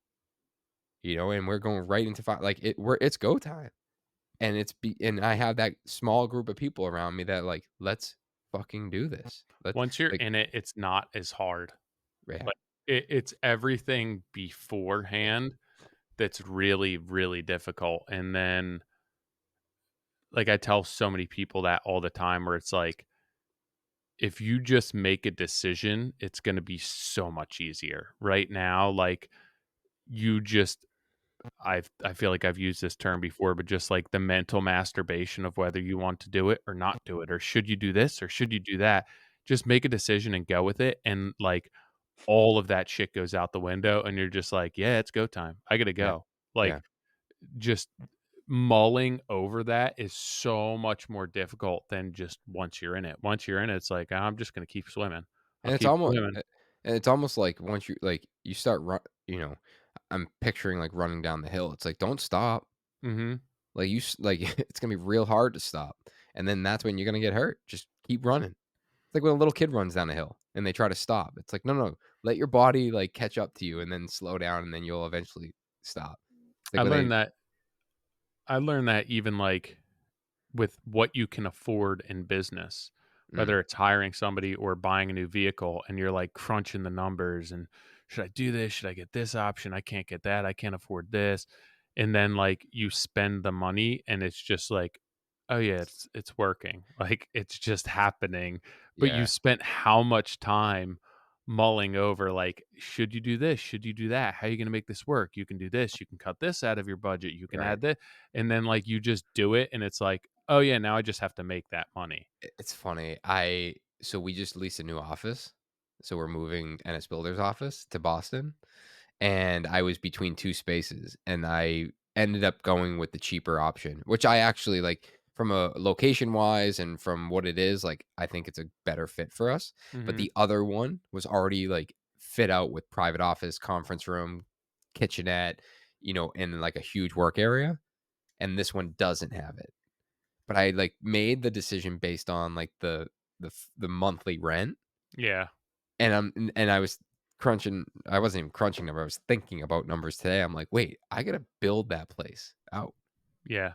Speaker 1: and we're going right into like, it's go time. And I have that small group of people around me that, like, let's fucking do this. Let's,
Speaker 2: Once you're
Speaker 1: like,
Speaker 2: in it, it's not as hard.
Speaker 1: yeah,
Speaker 2: Like, it's everything beforehand that's really, really difficult, and then, like, I tell so many people that all the time where it's like, if you just make a decision, it's gonna be so much easier. Right now, like, you just I feel like I've used this term before, but just like the mental masturbation of whether you want to do it or not do it, or should you do this or should you do that? Just make a decision and go with it. And like all of that shit goes out the window, and you're just like, yeah, it's go time. I gotta
Speaker 1: yeah,
Speaker 2: go. Like
Speaker 1: yeah.
Speaker 2: just mulling over that is so much more difficult than just once you're in it. Once you're in it, it's like, I'm just gonna keep swimming. I'll
Speaker 1: And it's
Speaker 2: keep
Speaker 1: almost
Speaker 2: swimming.
Speaker 1: and it's almost like once you start I'm picturing, like, running down the hill. It's like, don't stop.
Speaker 2: Hmm.
Speaker 1: Like, like, it's gonna be real hard to stop. And then that's when you're gonna get hurt. Just keep running. It's like when a little kid runs down a hill and they try to stop. It's like, no, no, let your body, like, catch up to you and then slow down and then you'll eventually stop. It's like
Speaker 2: I
Speaker 1: when
Speaker 2: learned
Speaker 1: they
Speaker 2: that I learned that even like with what you can afford in business,
Speaker 1: Mm,
Speaker 2: whether it's hiring somebody or buying a new vehicle, and you're like crunching the numbers and should I do this? Should I get this option? I can't get that. I can't afford this. And then like you spend the money and it's just like, oh yeah, it's working. Like it's just happening. But you
Speaker 1: yeah,
Speaker 2: spent how much time mulling over like, should you do this? Should you do that? How are you going to make this work? You can do this. You can cut this out of your budget. You can
Speaker 1: right.
Speaker 2: add this. And then like you just do it and it's like, oh yeah, now I just have to make that money.
Speaker 1: It's funny. So we just leased a new office. So we're moving NS Builder's office to Boston, and I was between 2 spaces, and I ended up going with the cheaper option, which I actually like from a location-wise and from what it is, like, I think it's a better fit for us, but
Speaker 2: Mhm.
Speaker 1: the other one was already, like, fit out with private office, conference room, kitchenette, and, like, a huge work area, and this one doesn't have it. But I, like, made the decision based on, like, the monthly rent,
Speaker 2: Yeah.
Speaker 1: and I was crunching I wasn't even crunching numbers, I was thinking about numbers today. I'm like, "Wait, I gotta build that place out,
Speaker 2: Yeah.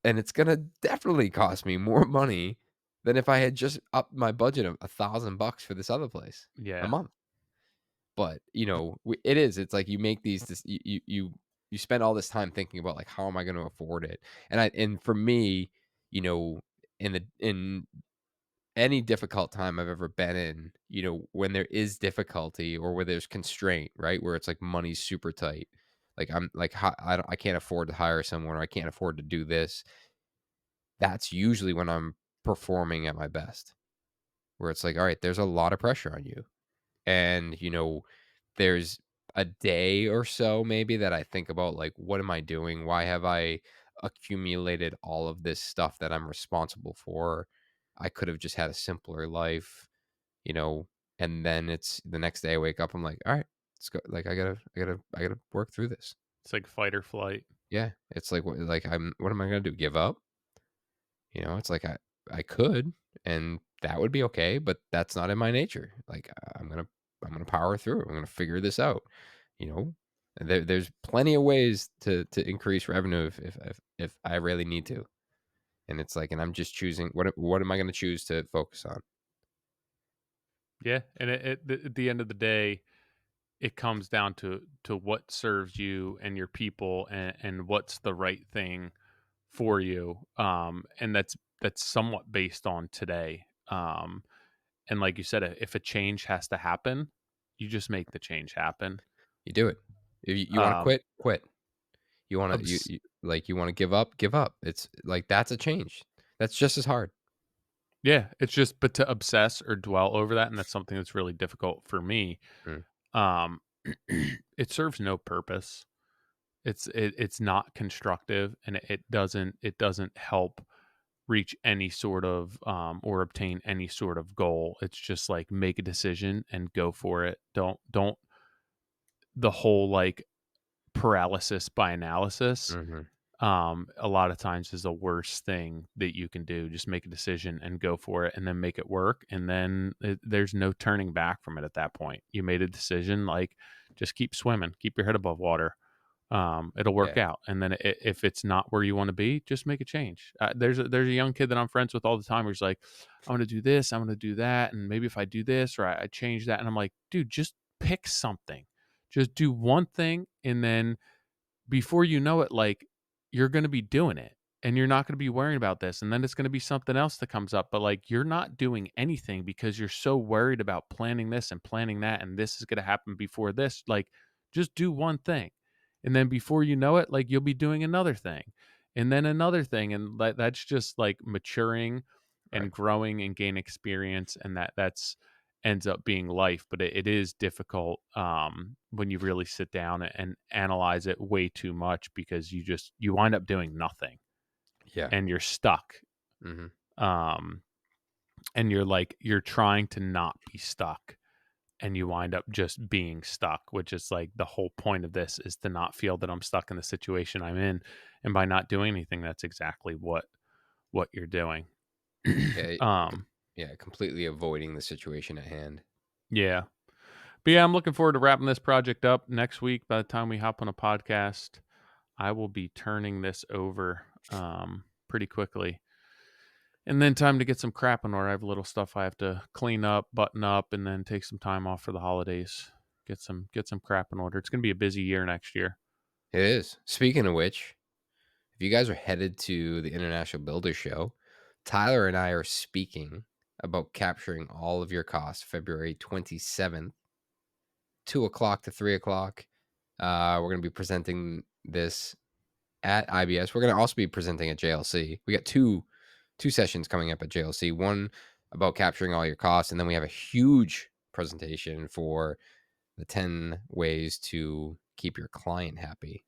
Speaker 1: and it's gonna definitely cost me more money than if I had just upped my budget of $1,000 for this other place a
Speaker 2: Yeah.
Speaker 1: month." But, it's like you make these you spend all this time thinking about, like, how am I gonna afford it? And for me, you know, in any difficult time I've ever been in, when there is difficulty or where there's constraint, right? Where it's like money's super tight. Like I'm like I can't afford to hire someone or I can't afford to do this. That's usually when I'm performing at my best. Where it's like, all right, there's a lot of pressure on you. And, there's a day or so maybe that I think about like what am I doing? Why have I accumulated all of this stuff that I'm responsible for? I could have just had a simpler life, you know, and then it's the next day I wake up, I'm like, all right, let's go. Like I gotta work through this.
Speaker 2: It's like fight or flight.
Speaker 1: Yeah. It's like what am I gonna do? Give up? It's like I could, and that would be okay, but that's not in my nature. Like I'm gonna power through. I'm gonna figure this out. You know, there's plenty of ways to increase revenue if I really need to. And it's like, and I'm just choosing what am I gonna choose to focus on?
Speaker 2: Yeah, and at the end of the day, it comes down to what serves you and your people and what's the right thing for you. And that's somewhat based on today. And like you said, if a change has to happen, you just make the change happen.
Speaker 1: You do it. If you want to
Speaker 2: Um,
Speaker 1: quit, quit. You want to
Speaker 2: obs-
Speaker 1: you want to give up, give up. It's like that's a change. That's just as hard.
Speaker 2: yeah, it's just but to obsess or dwell over that, and that's something that's really difficult for me.
Speaker 1: Mm,
Speaker 2: Um, it serves no purpose. It's not constructive, and it doesn't help reach any sort of or obtain any sort of goal. It's just like make a decision and go for it. Don't the whole like paralysis by analysis.
Speaker 1: mhm.
Speaker 2: A lot of times is the worst thing that you can do. Just make a decision and go for it, and then make it work. And then there's no turning back from it at that point. You made a decision, like just keep swimming, keep your head above water. It'll work
Speaker 1: Yeah.
Speaker 2: out. And then if it's not where you want to be, just make a change. There's a young kid that I'm friends with all the time who's like, I'm going to do this, I'm going to do that, and maybe if I do this or I change that, and I'm like, dude, just pick something, just do one thing, and then before you know it, like you're going to be doing it and you're not going to be worrying about this. And then it's going to be something else that comes up. But like you're not doing anything because you're so worried about planning this and planning that. And this is going to happen before this. Like just do one thing. And then before you know it, like you'll be doing another thing and then another thing. And that's just like maturing and
Speaker 1: Right.
Speaker 2: growing and gain experience. And that's ends up being life, but it is difficult when you really sit down and analyze it way too much because you wind up doing nothing
Speaker 1: Yeah.
Speaker 2: and you're stuck.
Speaker 1: Mhm.
Speaker 2: Um, and you're trying to not be stuck and you wind up just being stuck, which is like the whole point of this is to not feel that I'm stuck in the situation I'm in. And by not doing anything, that's exactly what you're doing.
Speaker 1: Yeah.
Speaker 2: um,
Speaker 1: Yeah. Completely avoiding the situation at hand.
Speaker 2: yeah. But yeah, I'm looking forward to wrapping this project up next week by the time we hop on a podcast. I will be turning this over pretty quickly. And then time to get some crap in order. I have a little stuff I have to clean up, button up, and then take some time off for the holidays. Get some crap in order. It's gonna be a busy year next year.
Speaker 1: It is. Speaking of which, if you guys are headed to the International Builder Show, Tyler and I are speaking about capturing all of your costs February 27th, 2 o'clock to 3 o'clock. We're going to be presenting this at IBS. We're going to also be presenting at JLC. We got two sessions coming up at JLC. One about capturing all your costs, and then we have a huge presentation for the 10 ways to keep your client happy.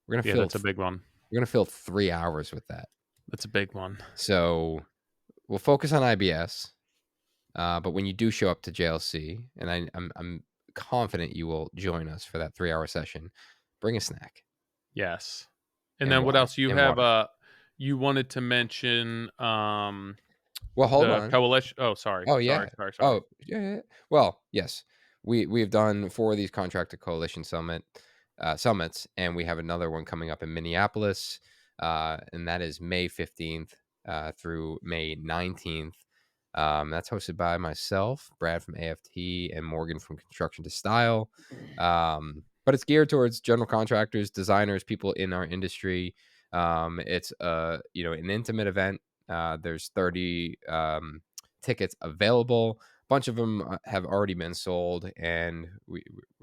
Speaker 1: We're gonna
Speaker 2: Yeah,
Speaker 1: fill
Speaker 2: that's a big one.
Speaker 1: we're gonna fill 3 hours with that.
Speaker 2: That's a big one.
Speaker 1: So we'll focus on IBS, but when you do show up to JLC, and I'm confident you will join us for that 3 hour session, bring a snack
Speaker 2: Yes. And
Speaker 1: and
Speaker 2: then what
Speaker 1: water
Speaker 2: else? You
Speaker 1: and
Speaker 2: have
Speaker 1: water.
Speaker 2: you wanted to mention
Speaker 1: Well, hold
Speaker 2: the
Speaker 1: on.
Speaker 2: coalition. Oh, sorry.
Speaker 1: Oh,
Speaker 2: Sorry,
Speaker 1: yeah.
Speaker 2: sorry, sorry.
Speaker 1: Oh, yeah, yeah, yeah. Well, yes. We've done 4 of these Contractor Coalition summits, and we have another one coming up in Minneapolis, and that is May 15th, through May 19th. That's hosted by myself, Brad from AFT, and Morgan from Construction to Style. But it's geared towards general contractors, designers, people in our industry. It's an intimate event. There's 30 tickets available. A bunch of them have already been sold, and we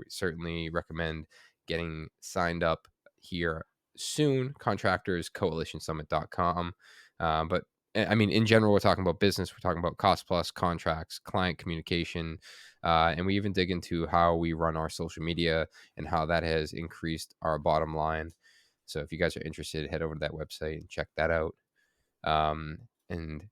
Speaker 1: certainly recommend getting signed up here soon. Contractorscoalitionsummit.com. But I mean, in general, we're talking about business. We're talking about cost plus contracts, client communication, and we even dig into how we run our social media and how that has increased our bottom line. So if you guys are interested, head over to that website and check that out. And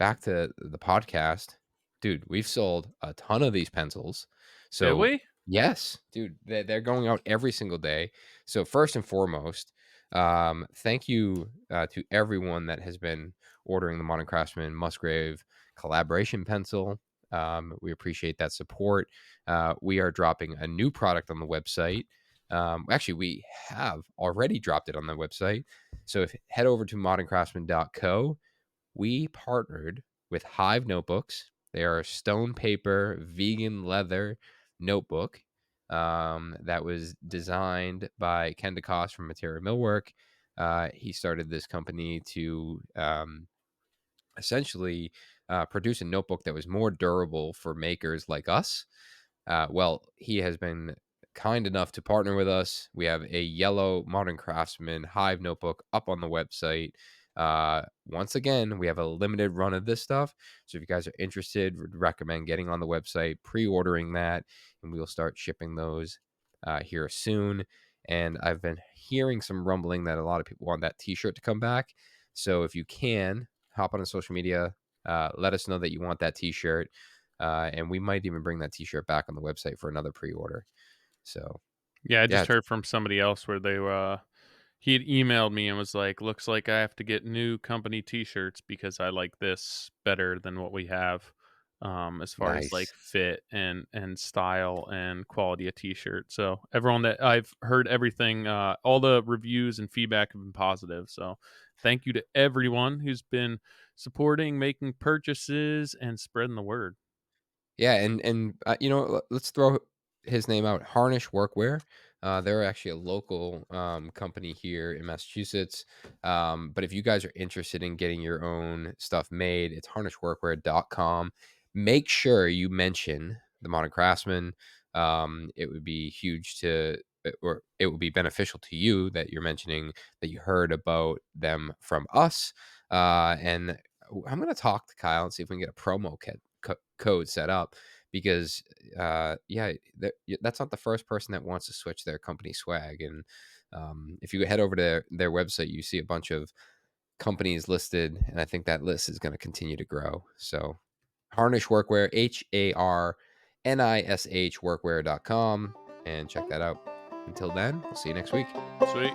Speaker 1: back to the podcast, dude, we've sold a ton of these pencils.
Speaker 2: Did
Speaker 1: So,
Speaker 2: we?
Speaker 1: yes, dude, they're going out every single day. So, first and foremost, thank you to everyone that has been ordering the Modern Craftsman Musgrave collaboration pencil. We appreciate that support. We are dropping a new product on the website. Actually, we have already dropped it on the website. So, if head over to moderncraftsman.co, we partnered with Hive Notebooks. They are a stone paper, vegan leather notebook that was designed by Ken DeCoste from Material Millwork. He started this company to essentially produce a notebook that was more durable for makers like us. Well, he has been kind enough to partner with us. We have a yellow Modern Craftsman Hive notebook up on the website. Once again, we have a limited run of this stuff. So if you guys are interested, would recommend getting on the website, pre-ordering that, and we will start shipping those here soon. And I've been hearing some rumbling that a lot of people want that T-shirt to come back. So if you can, hop on social media, let us know that you want that T-shirt, and we might even bring that T-shirt back on the website for another pre-order. So
Speaker 2: Yeah, I
Speaker 1: yeah,
Speaker 2: just heard from somebody else where they he had emailed me and was like, "Looks like I have to get new company T-shirts because I like this better than what we have, as far as like
Speaker 1: nice.
Speaker 2: fit and style and quality of T-shirt." So everyone that I've heard everything, all the reviews and feedback have been positive. So thank you to everyone who's been supporting, making purchases, and spreading the word.
Speaker 1: Yeah, and let's throw his name out. Harnish Workwear. They're actually a local company here in Massachusetts. But if you guys are interested in getting your own stuff made, it's harnishworkwear.com. Make sure you mention the Modern Craftsman. It would be huge or it would be beneficial to you that you're mentioning that you heard about them from us. And I'm going to talk to Kyle and see if we can get a promo code set up, because that's not the first person that wants to switch their company swag. And if you head over to their website, you see a bunch of companies listed, and I think that list is going to continue to grow. So Harnish Workwear, HARNISH workwear.com, and check that out. Until then, we'll see you next week.
Speaker 2: Sweet.